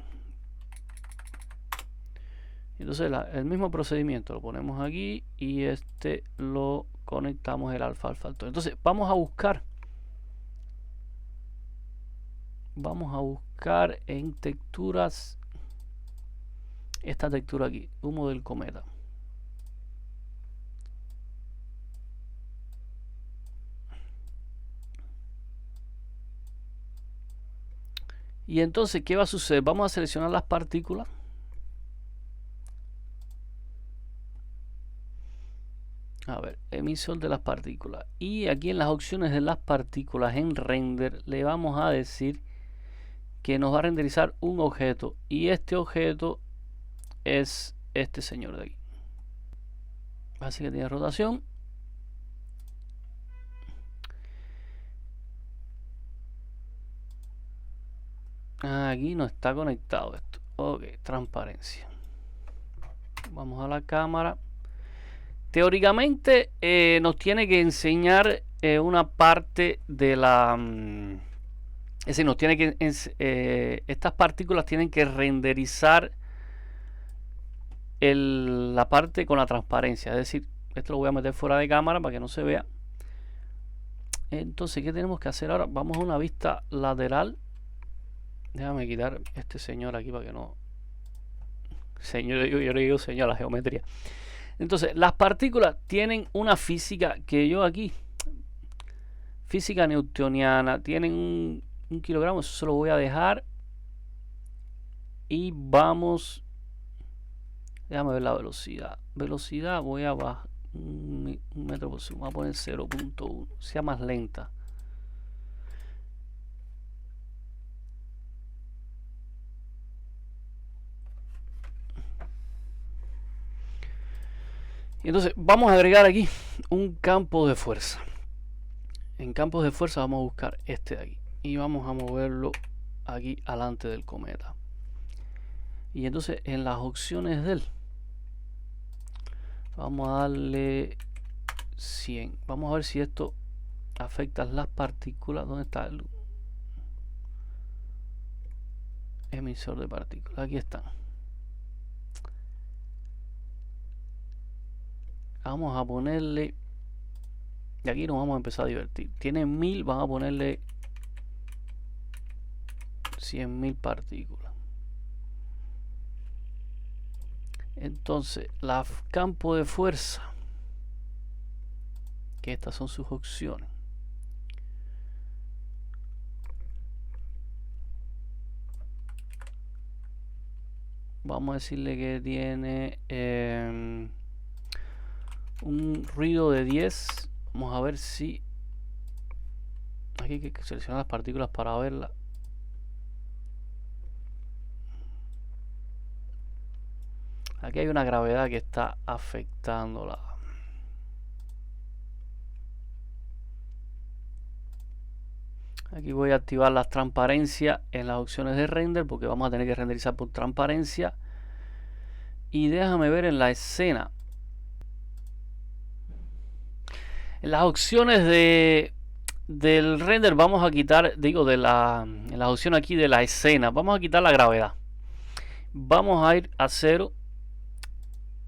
S1: Entonces el mismo procedimiento lo ponemos aquí y este lo conectamos el alfa al factor. Entonces vamos a buscar en texturas esta textura aquí, humo del cometa. Y entonces, ¿qué va a suceder? Vamos a seleccionar las partículas. A ver, emisor de las partículas. Y aquí en las opciones de las partículas en render le vamos a decir que nos va a renderizar un objeto. Y este objeto es este señor de aquí. Así que tiene rotación. Aquí no está conectado esto. Ok, transparencia. Vamos a la cámara. Teóricamente nos tiene que enseñar una parte de la... es decir, nos tiene que... estas partículas tienen que renderizar la parte con la transparencia. Es decir, esto lo voy a meter fuera de cámara para que no se vea. Entonces, ¿qué tenemos que hacer ahora? Vamos a una vista lateral. Déjame quitar este señor aquí para que no... Señor, yo le digo señor a la geometría. Entonces, las partículas tienen una física que yo aquí, física newtoniana, tienen un kilogramo, eso se lo voy a dejar. Y vamos, déjame ver la velocidad. Velocidad voy a bajar un metro por segundo, voy a poner 0.1, sea más lenta. Y entonces vamos a agregar aquí un campo de fuerza. En campos de fuerza vamos a buscar este de aquí y vamos a moverlo aquí alante del cometa. Y entonces en las opciones del vamos a darle 100. Vamos a ver si esto afecta las partículas. ¿Dónde está el emisor de partículas? Aquí están. Vamos a ponerle, y aquí nos vamos a empezar a divertir. Tiene 1000, vamos a ponerle 100.000 partículas. Entonces, la campo de fuerza, que estas son sus opciones. Vamos a decirle que tiene un ruido de 10. Vamos a ver si aquí hay que seleccionar las partículas para verla. Aquí hay una gravedad que está afectándola. Aquí voy a activar las transparencias en las opciones de render porque vamos a tener que renderizar por transparencia. Y déjame ver en la escena. En las opciones del render vamos a quitar, digo, en la opción aquí de la escena, vamos a quitar la gravedad. Vamos a ir a 0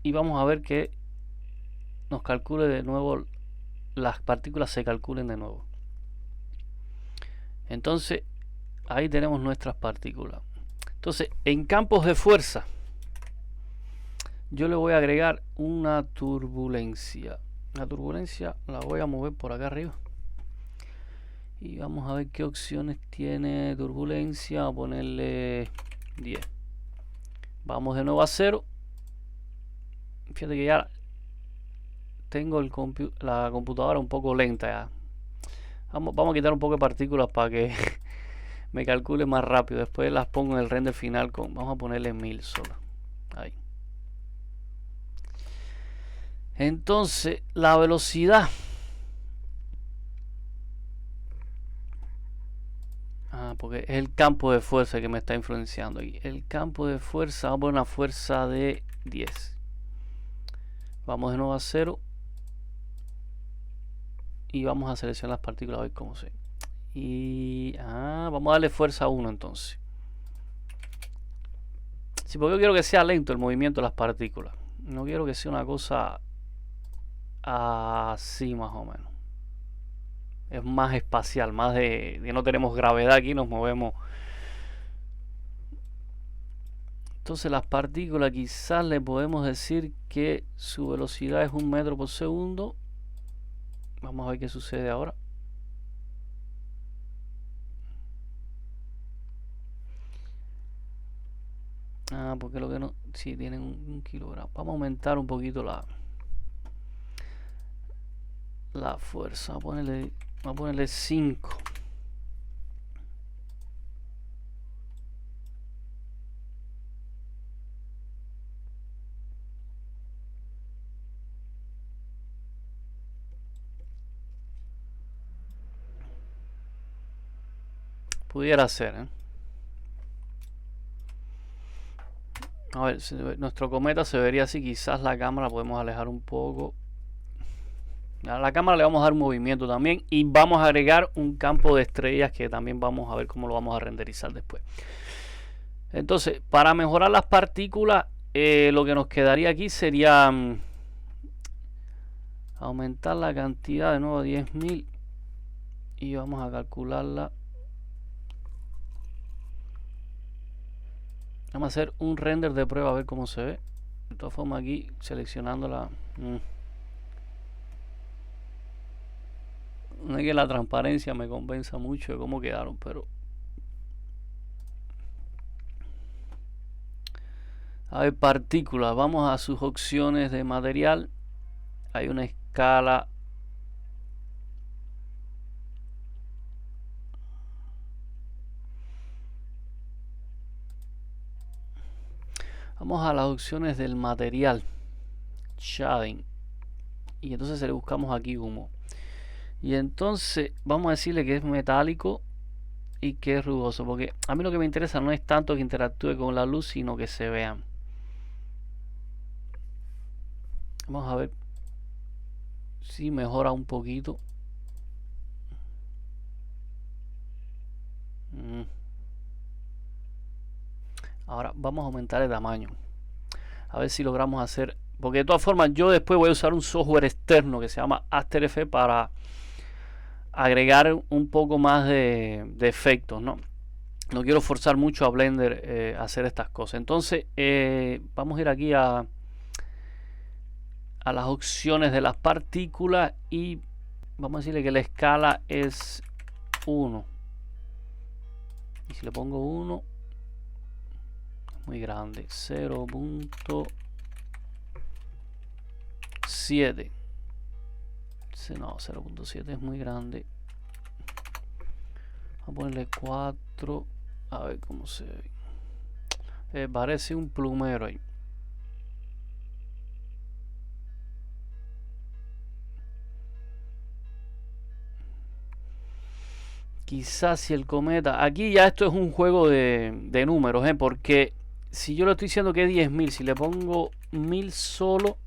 S1: y vamos a ver que nos calcule de nuevo, las partículas se calculen de nuevo. Entonces ahí tenemos nuestras partículas. Entonces en campos de fuerza yo le voy a agregar una turbulencia. La turbulencia la voy a mover por acá arriba y vamos a ver qué opciones tiene turbulencia. Vamos a ponerle 10. Vamos de nuevo a 0. Fíjate que ya tengo la computadora un poco lenta ya. Vamos a quitar un poco de partículas para que me calcule más rápido. Después las pongo en el render final vamos a ponerle 1000 solo. Ahí. Entonces la velocidad. Porque es el campo de fuerza que me está influenciando aquí. El campo de fuerza, vamos a poner una fuerza de 10. Vamos de nuevo a 0. Y vamos a seleccionar las partículas a ver cómo se. Y vamos a darle fuerza 1 entonces. Sí, porque yo quiero que sea lento el movimiento de las partículas. No quiero que sea una cosa así más o menos. Es más espacial, más de no tenemos gravedad aquí, nos movemos. Entonces las partículas quizás le podemos decir que su velocidad es 1 metro por segundo. Vamos a ver qué sucede ahora. Porque lo que no... Sí, tienen un kilogramo. Vamos a aumentar un poquito la fuerza. Vamos a ponerle 5. Pudiera ser, ¿eh? A ver, si nuestro cometa se vería así. Quizás la cámara podemos alejar un poco. A la cámara le vamos a dar un movimiento también. Y vamos a agregar un campo de estrellas que también vamos a ver cómo lo vamos a renderizar después. Entonces, para mejorar las partículas, lo que nos quedaría aquí sería aumentar la cantidad de nuevo a 10.000. Y vamos a calcularla. Vamos a hacer un render de prueba a ver cómo se ve. De todas formas, aquí seleccionándola. No es que la transparencia me convenza mucho de cómo quedaron, pero a ver, partículas. Vamos a sus opciones de material. Hay una escala. Vamos a las opciones del material. Shading. Y entonces le buscamos aquí humo. Y entonces vamos a decirle que es metálico y que es rugoso. Porque a mí lo que me interesa no es tanto que interactúe con la luz, sino que se vean. Vamos a ver si mejora un poquito. Ahora vamos a aumentar el tamaño. A ver si logramos hacer. Porque de todas formas yo después voy a usar un software externo que se llama After Effects para agregar un poco más de efectos, ¿no? No quiero forzar mucho a Blender a hacer estas cosas. Entonces vamos a ir aquí a las opciones de las partículas y vamos a decirle que la escala es 1. Y si le pongo 1, es muy grande. 0.7. No, 0.7 es muy grande. Vamos a ponerle 4. A ver cómo se ve. Parece un plumero ahí. Quizás si el cometa. Aquí ya esto es un juego de números, porque si yo le estoy diciendo que es 10.000, si le pongo 1000 solo.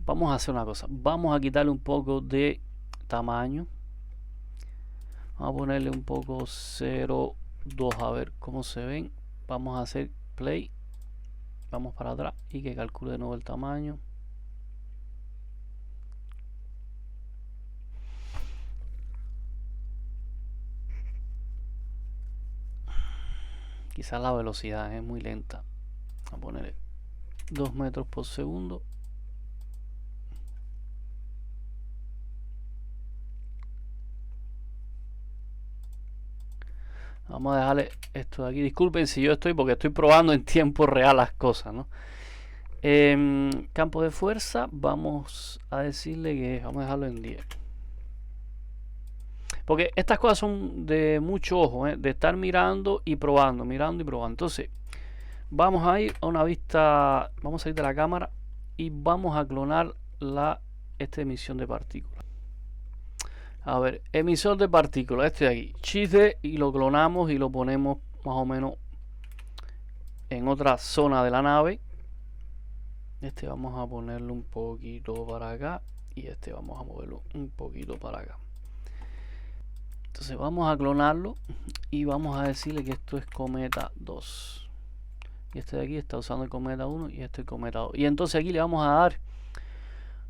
S1: Vamos a hacer una cosa. Vamos a quitarle un poco de tamaño. Vamos a ponerle un poco 0.2 a ver cómo se ven. Vamos a hacer play. Vamos para atrás y que calcule de nuevo el tamaño. Quizás la velocidad es muy lenta. Vamos a ponerle 2 metros por segundo. Vamos a dejarle esto de aquí. Disculpen si yo estoy, porque estoy probando en tiempo real las cosas, ¿no? Campo de fuerza, vamos a decirle que vamos a dejarlo en 10. Porque estas cosas son de mucho ojo, de estar mirando y probando, mirando y probando. Entonces, vamos a ir a una vista, vamos a ir de la cámara y vamos a clonar esta emisión de partículas. A ver, emisor de partículas, este de aquí, chiste, y lo clonamos y lo ponemos más o menos en otra zona de la nave. Este vamos a ponerlo un poquito para acá y este vamos a moverlo un poquito para acá. Entonces vamos a clonarlo y vamos a decirle que esto es cometa 2. Y este de aquí está usando el cometa 1 y este el cometa 2. Y entonces aquí le vamos a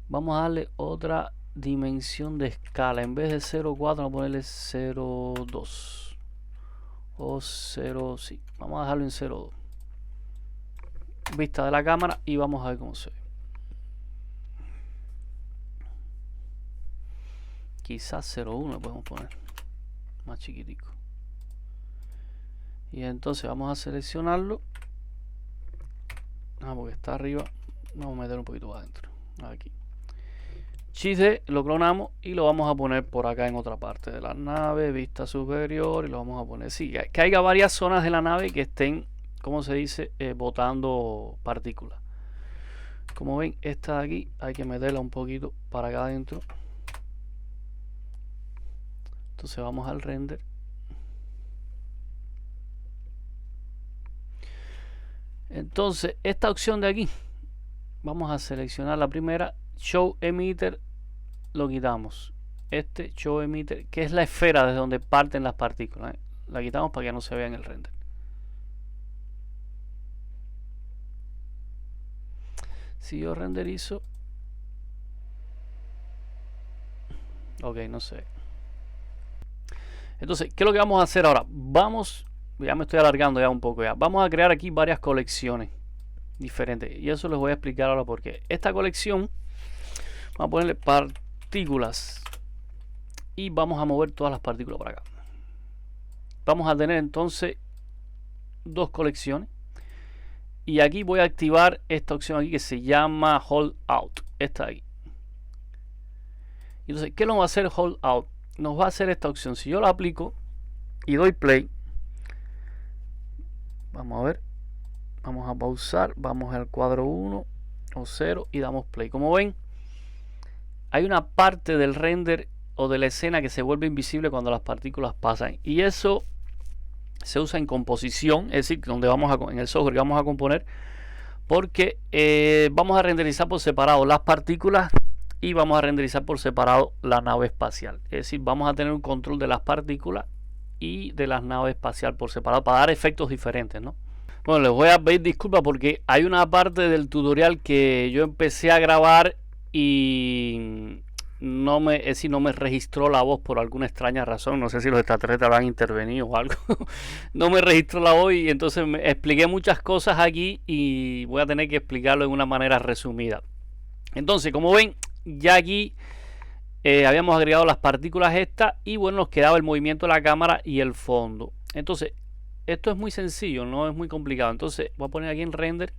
S1: darle otra dimensión de escala. En vez de 0.4 vamos a ponerle 0.2 o 0, sí, vamos a dejarlo en 0.2. Vista de la cámara y vamos a ver cómo se ve. Quizás 0.1 le podemos poner más chiquitico. Y entonces vamos a seleccionarlo. Porque está arriba. Vamos a meter un poquito más adentro. Aquí. XD, lo clonamos y lo vamos a poner por acá en otra parte de la nave, vista superior, y lo vamos a poner, sí, que haya varias zonas de la nave que estén, como se dice, botando partículas. Como ven, esta de aquí hay que meterla un poquito para acá adentro. Entonces vamos al render. Entonces esta opción de aquí, vamos a seleccionar la primera, Show Emitter, lo quitamos. Este Show Emitter, que es la esfera desde donde parten las partículas, la quitamos para que no se vea en el render. Si yo renderizo, ok, no sé. Entonces, ¿qué es lo que vamos a hacer ahora? Vamos, ya me estoy alargando ya un poco ya. Vamos a crear aquí varias colecciones diferentes. Y eso les voy a explicar ahora porque esta colección, vamos a ponerle partículas. Y vamos a mover todas las partículas para acá. Vamos a tener entonces dos colecciones. Y aquí voy a activar esta opción aquí que se llama Hold Out. Esta de aquí. Entonces, ¿qué nos va a hacer Hold Out? Nos va a hacer esta opción. Si yo la aplico y doy play, vamos a ver, vamos a pausar, vamos al cuadro 1 o 0 y damos play. Como ven, hay una parte del render o de la escena que se vuelve invisible cuando las partículas pasan, y eso se usa en composición, es decir, donde vamos a, en el software que vamos a componer, porque vamos a renderizar por separado las partículas y vamos a renderizar por separado la nave espacial. Es decir, vamos a tener un control de las partículas y de las naves espacial por separado para dar efectos diferentes, ¿no? Bueno, les voy a pedir disculpas porque hay una parte del tutorial que yo empecé a grabar y no me registró la voz por alguna extraña razón. No sé si los extraterrestres habrán intervenido o algo. No me registró la voz y entonces me expliqué muchas cosas aquí y voy a tener que explicarlo de una manera resumida. Entonces, como ven, ya aquí habíamos agregado las partículas estas y bueno, nos quedaba el movimiento de la cámara y el fondo. Entonces, esto es muy sencillo, no es muy complicado. Entonces, voy a poner aquí en render.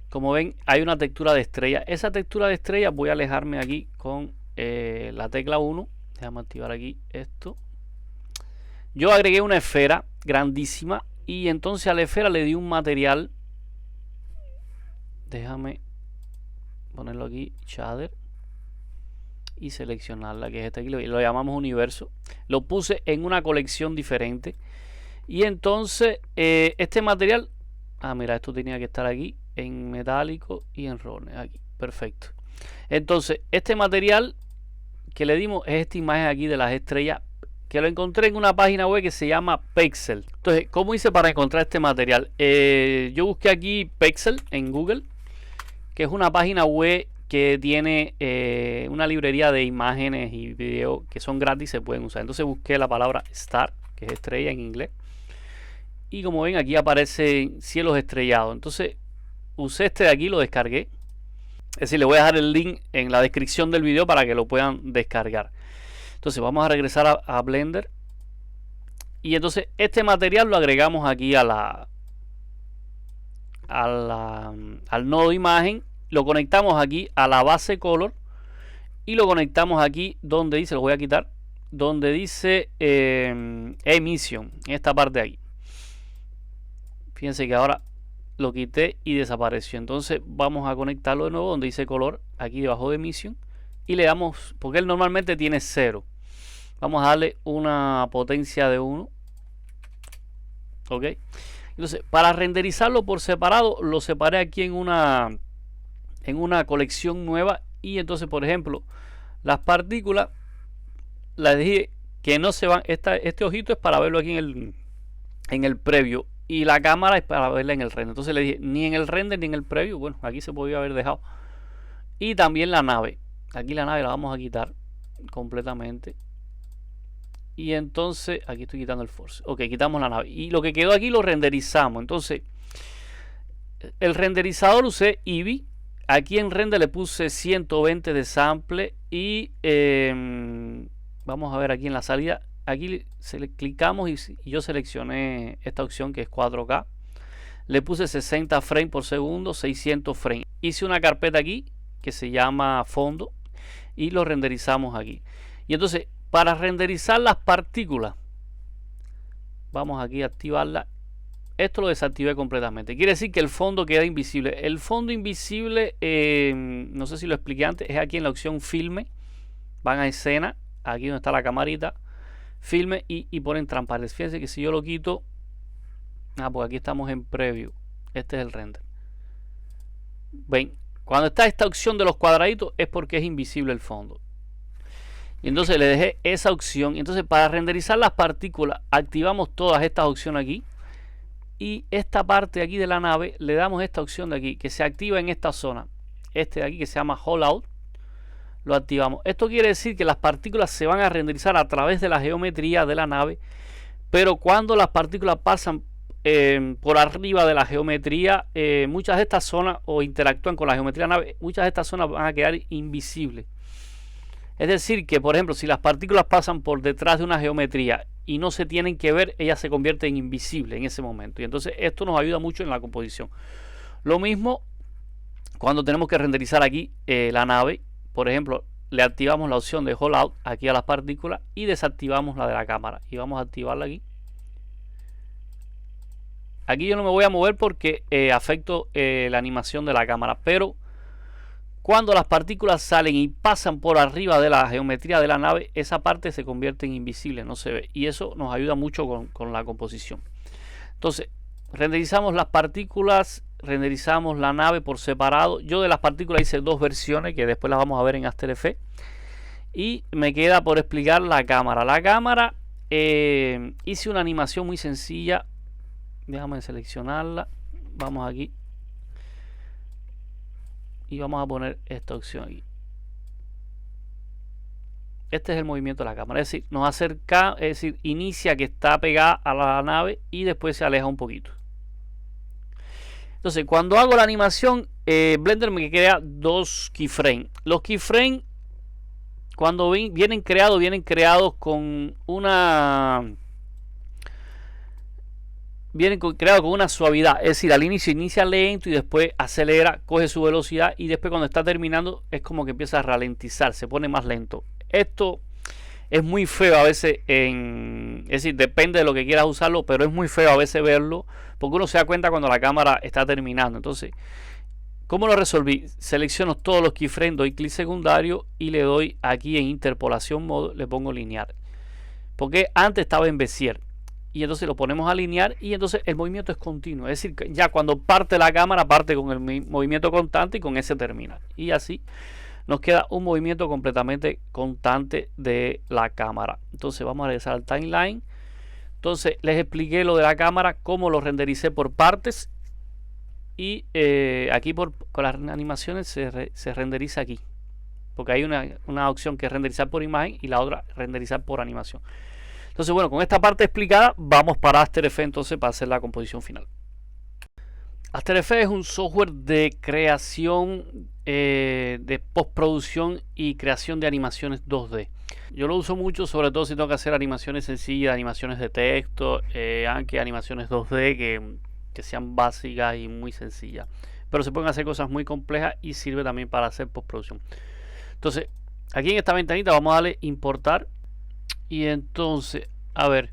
S1: Como ven, hay una textura de estrella. Esa textura de estrella voy a alejarme aquí con la tecla 1. Déjame activar aquí esto. Yo agregué una esfera grandísima y entonces a la esfera le di un material. Déjame ponerlo aquí, shader, y seleccionarla, que es este aquí, lo llamamos universo. Lo puse en una colección diferente y entonces este material, mira, esto tenía que estar aquí en metálico y en rones, aquí, perfecto. Entonces este material que le dimos es esta imagen aquí de las estrellas, que lo encontré en una página web que se llama Pexel. Entonces, ¿cómo hice para encontrar este material? Yo busqué aquí Pexel en Google, que es una página web que tiene una librería de imágenes y videos que son gratis, se pueden usar. Entonces busqué la palabra star, que es estrella en inglés, y como ven aquí aparecen cielos estrellados. Entonces usé este de aquí, lo descargué. Es decir, le voy a dejar el link en la descripción del video para que lo puedan descargar. Entonces vamos a regresar a Blender. Y entonces este material lo agregamos aquí al nodo imagen. Lo conectamos aquí a la base color. Y lo conectamos aquí donde dice, lo voy a quitar, donde dice emission, en esta parte de aquí. Fíjense que ahora lo quité y desapareció. Entonces vamos a conectarlo de nuevo donde dice color, aquí debajo de emission, y le damos, porque él normalmente tiene 0, vamos a darle una potencia de 1. Ok, entonces para renderizarlo por separado lo separé aquí en una colección nueva. Y entonces, por ejemplo, las partículas las dije que no se van, este ojito es para verlo aquí en el preview, y la cámara es para verla en el render. Entonces le dije ni en el render ni en el preview. Bueno, aquí se podía haber dejado. Y también la nave, aquí la nave la vamos a quitar completamente. Y entonces aquí estoy quitando el force. Ok, quitamos la nave y lo que quedó aquí lo renderizamos. Entonces el renderizador usé Eevee. Aquí en render le puse 120 de sample y vamos a ver aquí en la salida. Aquí clicamos y yo seleccioné esta opción que es 4K. Le puse 60 frames por segundo, 600 frames. Hice una carpeta aquí que se llama fondo y lo renderizamos aquí. Y entonces, para renderizar las partículas, vamos aquí a activarla. Esto lo desactivé completamente. Quiere decir que el fondo queda invisible. El fondo invisible, no sé si lo expliqué antes, es aquí en la opción filme. Van a escena, aquí donde está la camarita, filme y ponen transparencia. Fíjense que si yo lo quito, pues aquí estamos en preview. Este es el render. Ven, cuando está esta opción de los cuadraditos es porque es invisible el fondo. Y entonces le dejé esa opción. Y entonces para renderizar las partículas activamos todas estas opciones aquí. Y esta parte de aquí de la nave le damos esta opción de aquí que se activa en esta zona. Este de aquí que se llama Hollout. Lo activamos. Esto quiere decir que las partículas se van a renderizar a través de la geometría de la nave. Pero cuando las partículas pasan por arriba de la geometría, muchas de estas zonas o interactúan con la geometría de la nave, muchas de estas zonas van a quedar invisibles. Es decir que, por ejemplo, si las partículas pasan por detrás de una geometría y no se tienen que ver, ellas se convierten en invisibles en ese momento. Y entonces esto nos ayuda mucho en la composición. Lo mismo cuando tenemos que renderizar aquí la nave. Por ejemplo, le activamos la opción de Hollout aquí a las partículas y desactivamos la de la cámara. Y vamos a activarla aquí. Aquí yo no me voy a mover porque afecto la animación de la cámara, pero cuando las partículas salen y pasan por arriba de la geometría de la nave, esa parte se convierte en invisible, no se ve. Y eso nos ayuda mucho con la composición. Entonces, renderizamos las partículas, renderizamos la nave por separado. Yo de las partículas hice dos versiones que después las vamos a ver en After Effects. Y me queda por explicar la cámara. La cámara, hice una animación muy sencilla. Déjame seleccionarla. Vamos aquí. Y vamos a poner esta opción aquí. Este es el movimiento de la cámara. Es decir, nos acerca, es decir, inicia que está pegada a la nave y después se aleja un poquito. Entonces, cuando hago la animación, Blender me crea dos keyframes. Los keyframes, cuando vienen creados con una... creado con una suavidad, es decir, al inicio inicia lento y después acelera, coge su velocidad y después cuando está terminando es como que empieza a ralentizar, se pone más lento. Esto es muy feo a veces, es decir, depende de lo que quieras usarlo, pero es muy feo a veces verlo porque uno se da cuenta cuando la cámara está terminando. Entonces, ¿cómo lo resolví? Selecciono todos los keyframes, doy clic secundario y le doy aquí en interpolación modo, le pongo lineal, porque antes estaba en Bezier. Y entonces lo ponemos a alinear y entonces el movimiento es continuo. Es decir, que ya cuando parte la cámara parte con el movimiento constante y con ese termina. Y así nos queda un movimiento completamente constante de la cámara. Entonces vamos a regresar al timeline. Entonces les expliqué lo de la cámara, cómo lo rendericé por partes. Y aquí con las animaciones se renderiza aquí. Porque hay una opción que es renderizar por imagen y la otra renderizar por animación. Entonces, bueno, con esta parte explicada, vamos para After Effects entonces para hacer la composición final. After Effects es un software de creación, de postproducción y creación de animaciones 2D. Yo lo uso mucho, sobre todo si tengo que hacer animaciones sencillas, animaciones de texto, aunque animaciones 2D que sean básicas y muy sencillas. Pero se pueden hacer cosas muy complejas y sirve también para hacer postproducción. Entonces, aquí en esta ventanita vamos a darle importar. Y entonces, a ver,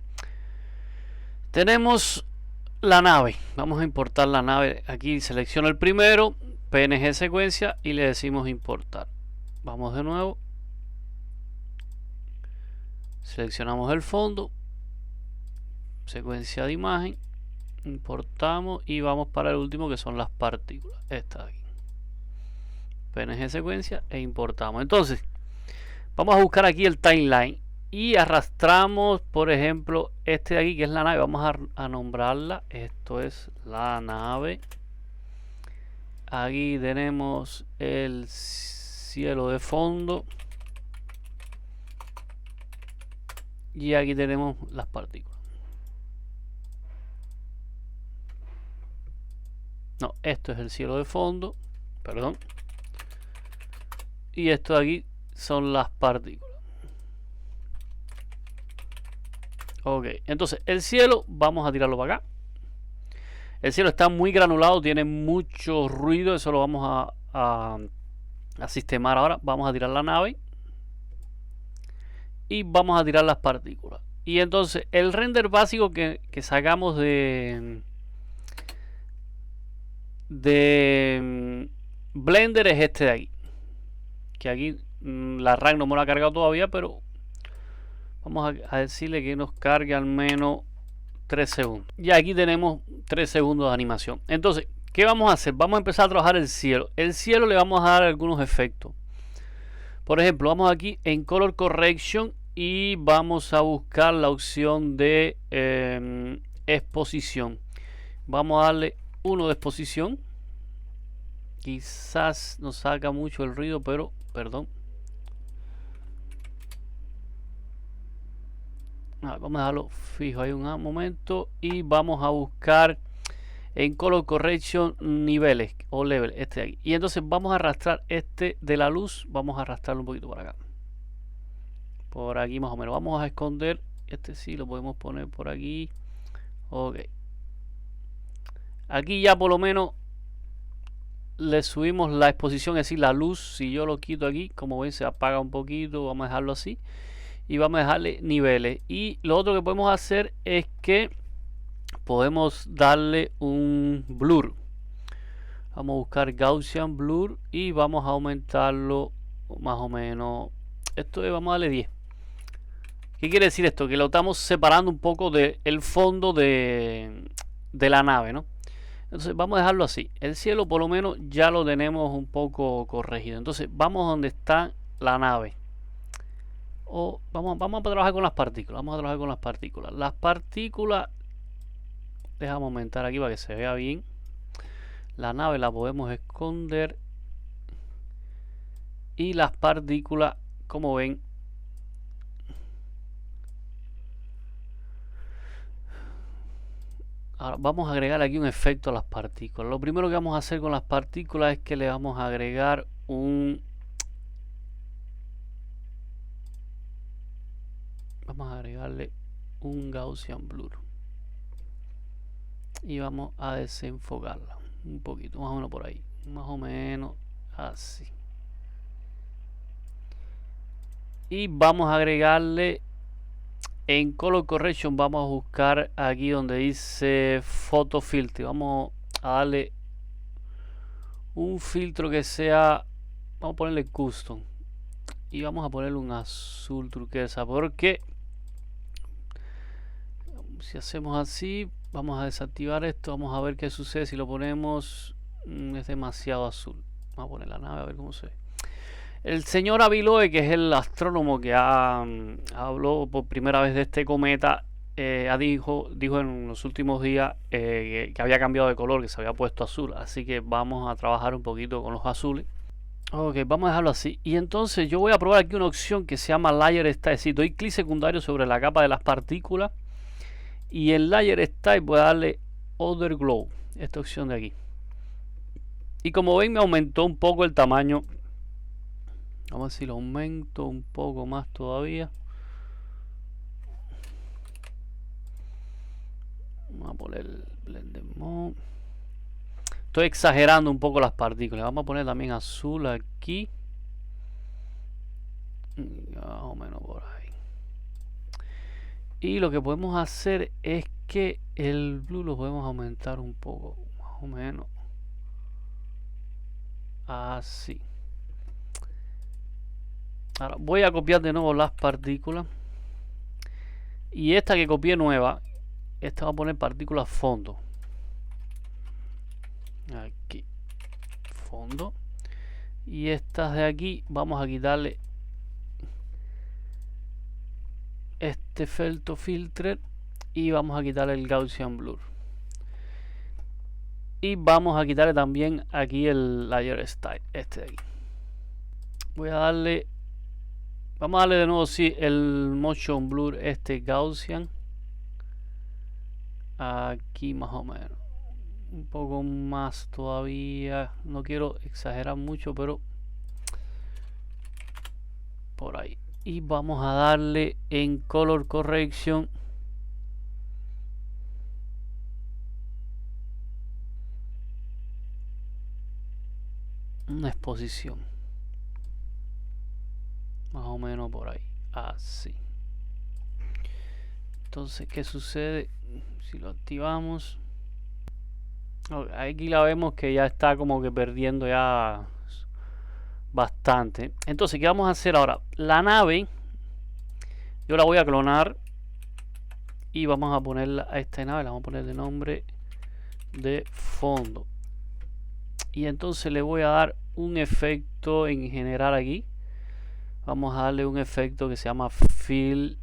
S1: tenemos la nave. Vamos a importar la nave. Aquí selecciono el primero, PNG secuencia y le decimos importar. Vamos de nuevo. Seleccionamos el fondo, secuencia de imagen, importamos y vamos para el último que son las partículas. Esta de aquí. PNG secuencia e importamos. Entonces, vamos a buscar aquí el timeline. Y arrastramos, por ejemplo, este de aquí que es la nave. Vamos a nombrarla. Esto es la nave. Aquí tenemos el cielo de fondo. Y aquí tenemos las partículas. No, esto es el cielo de fondo. Perdón. Y esto de aquí son las partículas. Ok, entonces el cielo vamos a tirarlo para acá. El cielo está muy granulado, tiene mucho ruido, eso lo vamos a sistemar ahora. Vamos a tirar la nave, y vamos a tirar las partículas. Y entonces el render básico que sacamos de Blender es este de aquí, que aquí la RAM no me lo ha cargado todavía, pero vamos a decirle que nos cargue al menos 3 segundos. Y aquí tenemos 3 segundos de animación. Entonces, ¿qué vamos a hacer? Vamos a empezar a trabajar el cielo. El cielo le vamos a dar algunos efectos. Por ejemplo, vamos aquí en Color Correction y vamos a buscar la opción de exposición. Vamos a darle 1 de exposición. Quizás nos saca mucho el ruido, pero perdón. Vamos a dejarlo fijo ahí un momento y vamos a buscar en Color Correction niveles o level, este de aquí. Y entonces vamos a arrastrar este de la luz, vamos a arrastrarlo un poquito por acá. Por aquí más o menos. Vamos a esconder, este sí lo podemos poner por aquí. Ok. Aquí ya por lo menos le subimos la exposición, es decir, la luz. Si yo lo quito aquí, como ven se apaga un poquito, vamos a dejarlo así. Y vamos a dejarle niveles. Y lo otro que podemos hacer es que podemos darle un blur. Vamos a buscar Gaussian Blur y vamos a aumentarlo más o menos. Esto es, vamos a darle 10. ¿Qué quiere decir esto? Que lo estamos separando un poco del fondo de la nave, ¿no? Entonces vamos a dejarlo así. El cielo por lo menos ya lo tenemos un poco corregido. Entonces vamos donde está la nave. Vamos a trabajar con las partículas. Vamos a trabajar con las partículas. Las partículas, déjame aumentar aquí para que se vea bien. La nave la podemos esconder. Y las partículas, como ven, ahora vamos a agregar aquí un efecto a las partículas. Lo primero que vamos a hacer con las partículas es que le vamos a agregar vamos a agregarle un Gaussian Blur y vamos a desenfocarla un poquito, más o menos por ahí, más o menos así. Y vamos a agregarle en Color Correction, vamos a buscar aquí donde dice Photo Filter. Vamos a darle un filtro que sea, vamos a ponerle Custom y vamos a ponerle un azul turquesa, porque si hacemos así, vamos a desactivar esto, vamos a ver qué sucede si lo ponemos. Es demasiado azul. Vamos a poner la nave a ver cómo se ve. El señor Aviloe, que es el astrónomo que habló por primera vez de este cometa, dijo en los últimos días que había cambiado de color, que se había puesto azul. Así que vamos a trabajar un poquito con los azules. Ok, vamos a dejarlo así. Y entonces yo voy a probar aquí una opción que se llama Layer Style. Si doy clic secundario sobre la capa de las partículas y en Layer Style voy a darle Other Glow, esta opción de aquí. Y como ven, me aumentó un poco el tamaño. Vamos a ver si lo aumento un poco más todavía. Vamos a poner el Blender Mode. Estoy exagerando un poco las partículas. Vamos a poner también azul aquí. Más o menos por ahí. Y lo que podemos hacer es que el blue lo podemos aumentar un poco. Más o menos así. Ahora voy a copiar de nuevo las partículas. Y esta que copié nueva, esta va a poner partículas fondo. Aquí, fondo. Y estas de aquí vamos a quitarle este Photo Filter y vamos a quitarle el Gaussian Blur. Y vamos a quitarle también aquí el Layer Style, este de aquí. Voy a darle, vamos a darle de nuevo sí el Motion Blur, este Gaussian. Aquí más o menos. Un poco más todavía. No quiero exagerar mucho, pero por ahí. Y vamos a darle en Color Correction una exposición. Más o menos por ahí. así. Entonces, ¿qué sucede si lo activamos? Aquí la vemos que ya está como que perdiendo ya bastante. Entonces, ¿qué vamos a hacer ahora? La nave yo la voy a clonar y vamos a ponerla a esta nave, la vamos a poner de nombre de fondo. Y entonces le voy a dar un efecto en general aquí. Vamos a darle un efecto que se llama fill,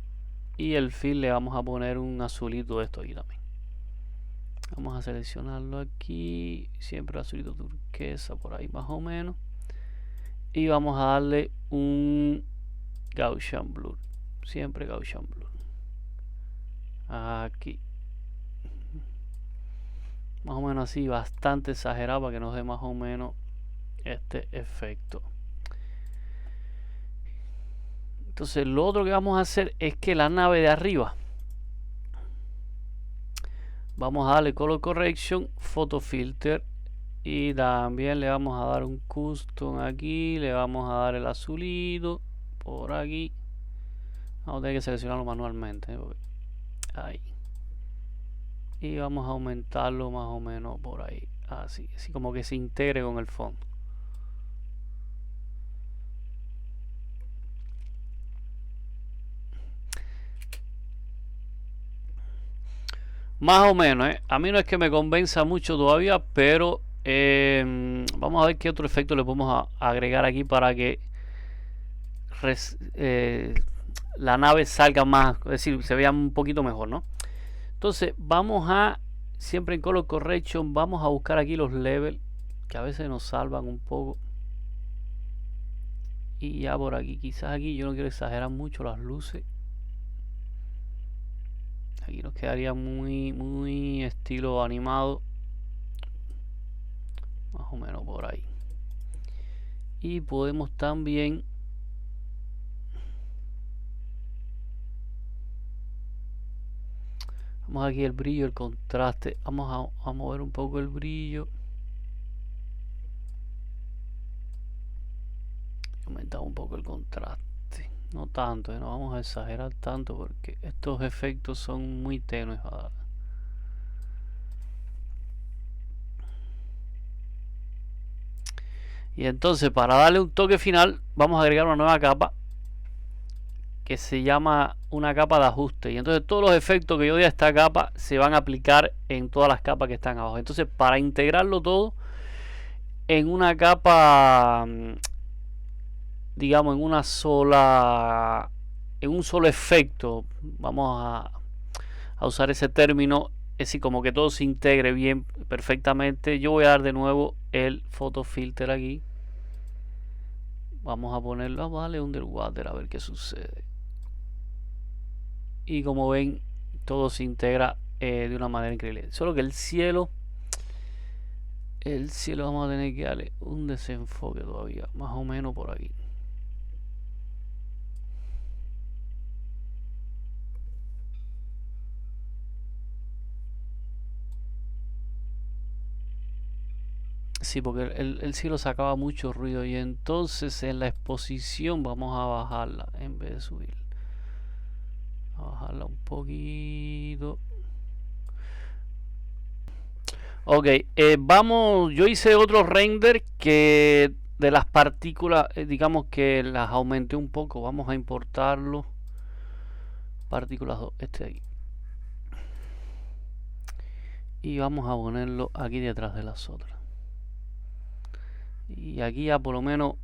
S1: y el fill le vamos a poner un azulito de esto aquí también. Vamos a seleccionarlo aquí, siempre azulito turquesa por ahí más o menos, y vamos a darle un Gaussian blur, siempre Gaussian blur aquí, más o menos así, bastante exagerado para que nos dé más o menos este efecto. Entonces lo otro que vamos a hacer es que la nave de arriba vamos a darle color correction, photo filter, y también le vamos a dar un custom aquí, le vamos a dar el azulito por aquí. Vamos a tener que seleccionarlo manualmente, ahí, y vamos a aumentarlo más o menos por ahí, así como que se integre con el fondo. Más o menos, a mí no es que me convenza mucho todavía, pero vamos a ver qué otro efecto le podemos agregar aquí para que la nave salga más, es decir, se vea un poquito mejor, ¿no? Entonces vamos a, siempre en color correction, vamos a buscar aquí los levels, que a veces nos salvan un poco. Y ya por aquí, quizás aquí yo no quiero exagerar mucho las luces. Aquí nos quedaría muy estilo animado, más o menos por ahí. Y podemos también vamos aquí el brillo, el contraste, vamos a mover un poco el brillo, aumentar un poco el contraste, no tanto, no vamos a exagerar tanto porque estos efectos son muy tenues. Y entonces, para darle un toque final, vamos a agregar una nueva capa que se llama una capa de ajuste, y entonces todos los efectos que yo di a esta capa se van a aplicar en todas las capas que están abajo. Entonces, para integrarlo todo en una capa, digamos en una sola, en un solo efecto, vamos a usar ese término, es decir, como que todo se integre bien, perfectamente. Yo voy a dar de nuevo el photo filter aquí, vamos a ponerlo, vamos a darle underwater a ver qué sucede. Y como ven, todo se integra de una manera increíble. Solo que el cielo vamos a tener que darle un desenfoque todavía, más o menos por aquí. Sí, porque el cielo sacaba mucho ruido, y entonces en la exposición vamos a bajarla en vez de subirla. A bajarla un poquito. Ok, vamos, yo hice otro render que de las partículas, digamos que las aumenté un poco. Vamos a importarlo. Partículas 2, este de aquí. Y vamos a ponerlo aquí detrás de las otras. Y aquí ya por lo menos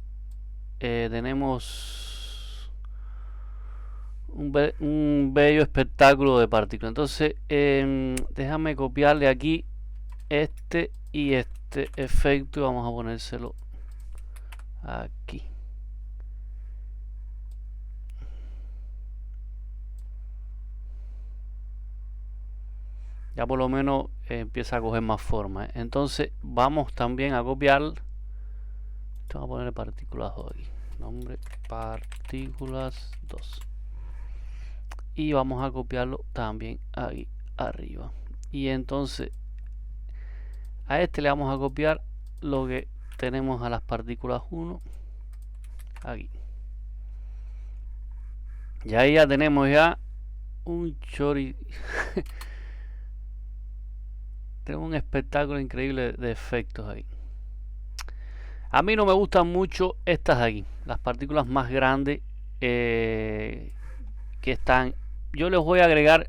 S1: tenemos un bello espectáculo de partículas. Entonces déjame copiarle aquí este y este efecto y vamos a ponérselo aquí. Ya por lo menos empieza a coger más forma. Entonces vamos también a copiar. Vamos a poner partículas 2 aquí. Nombre partículas 2. Y vamos a copiarlo también ahí arriba. Y entonces a este le vamos a copiar lo que tenemos a las partículas 1 aquí. Y ahí ya tenemos ya un chori. Tenemos un espectáculo increíble de efectos ahí. A mí no me gustan mucho estas de aquí, las partículas más grandes que están. Yo les voy a agregar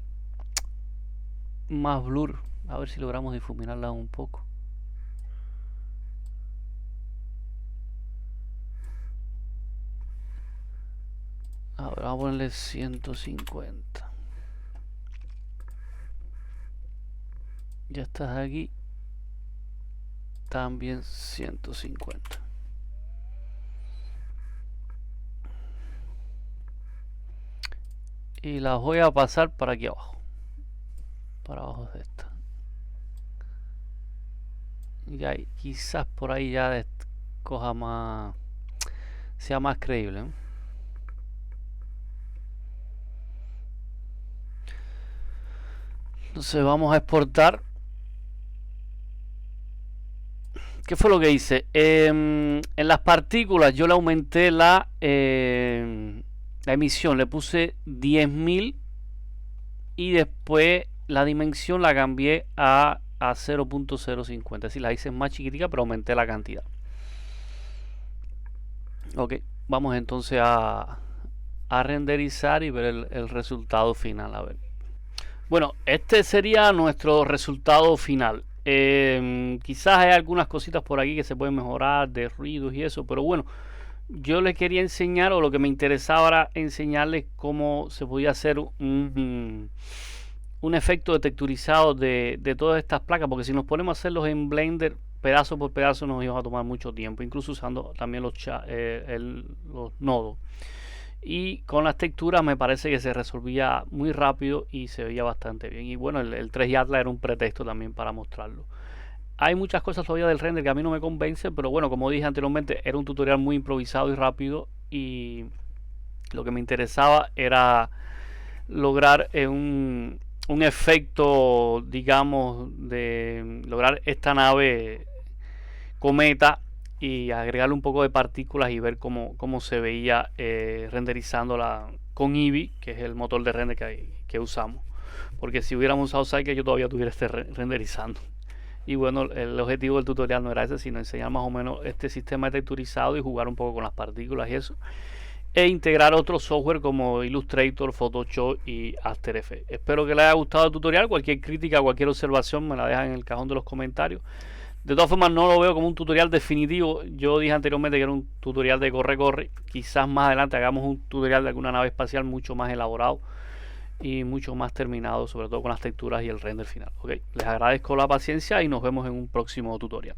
S1: más blur, a ver si logramos difuminarla un poco. Ahora vamos a ponerle 150. Ya estás aquí. También 150. Y las voy a pasar para aquí abajo. Para abajo de esta. Ya quizás por ahí ya coja más. Sea más creíble, ¿eh? Entonces vamos a exportar. ¿Qué fue lo que hice? En las partículas yo le aumenté la emisión, le puse 10.000 y después la dimensión la cambié a 0.050. Es decir, la hice más chiquitica, pero aumenté la cantidad. Ok, vamos entonces a renderizar y ver el resultado final. A ver. Bueno, este sería nuestro resultado final. Quizás hay algunas cositas por aquí que se pueden mejorar de ruidos y eso, pero bueno, yo les quería enseñar, o lo que me interesaba era enseñarles cómo se podía hacer un efecto de texturizado de todas estas placas, porque si nos ponemos a hacerlos en Blender pedazo por pedazo nos iba a tomar mucho tiempo, incluso usando también los nodos. Y con las texturas me parece que se resolvía muy rápido y se veía bastante bien. Y bueno, el 3D Atlas era un pretexto también para mostrarlo. Hay muchas cosas todavía del render que a mí no me convencen, pero bueno, como dije anteriormente, era un tutorial muy improvisado y rápido, y lo que me interesaba era lograr un efecto, digamos, de lograr esta nave cometa y agregarle un poco de partículas y ver cómo se veía renderizándola con Eevee, que es el motor de render que usamos. Porque si hubiéramos usado Cycle, yo todavía tuviera renderizando. Y bueno, el objetivo del tutorial no era ese, sino enseñar más o menos este sistema de texturizado y jugar un poco con las partículas y eso. E integrar otros software como Illustrator, Photoshop y After Effects. Espero que les haya gustado el tutorial. Cualquier crítica, cualquier observación me la dejan en el cajón de los comentarios. De todas formas, no lo veo como un tutorial definitivo. Yo dije anteriormente que era un tutorial de corre-corre. Quizás más adelante hagamos un tutorial de alguna nave espacial mucho más elaborado y mucho más terminado, sobre todo con las texturas y el render final. ¿Okay? Les agradezco la paciencia y nos vemos en un próximo tutorial.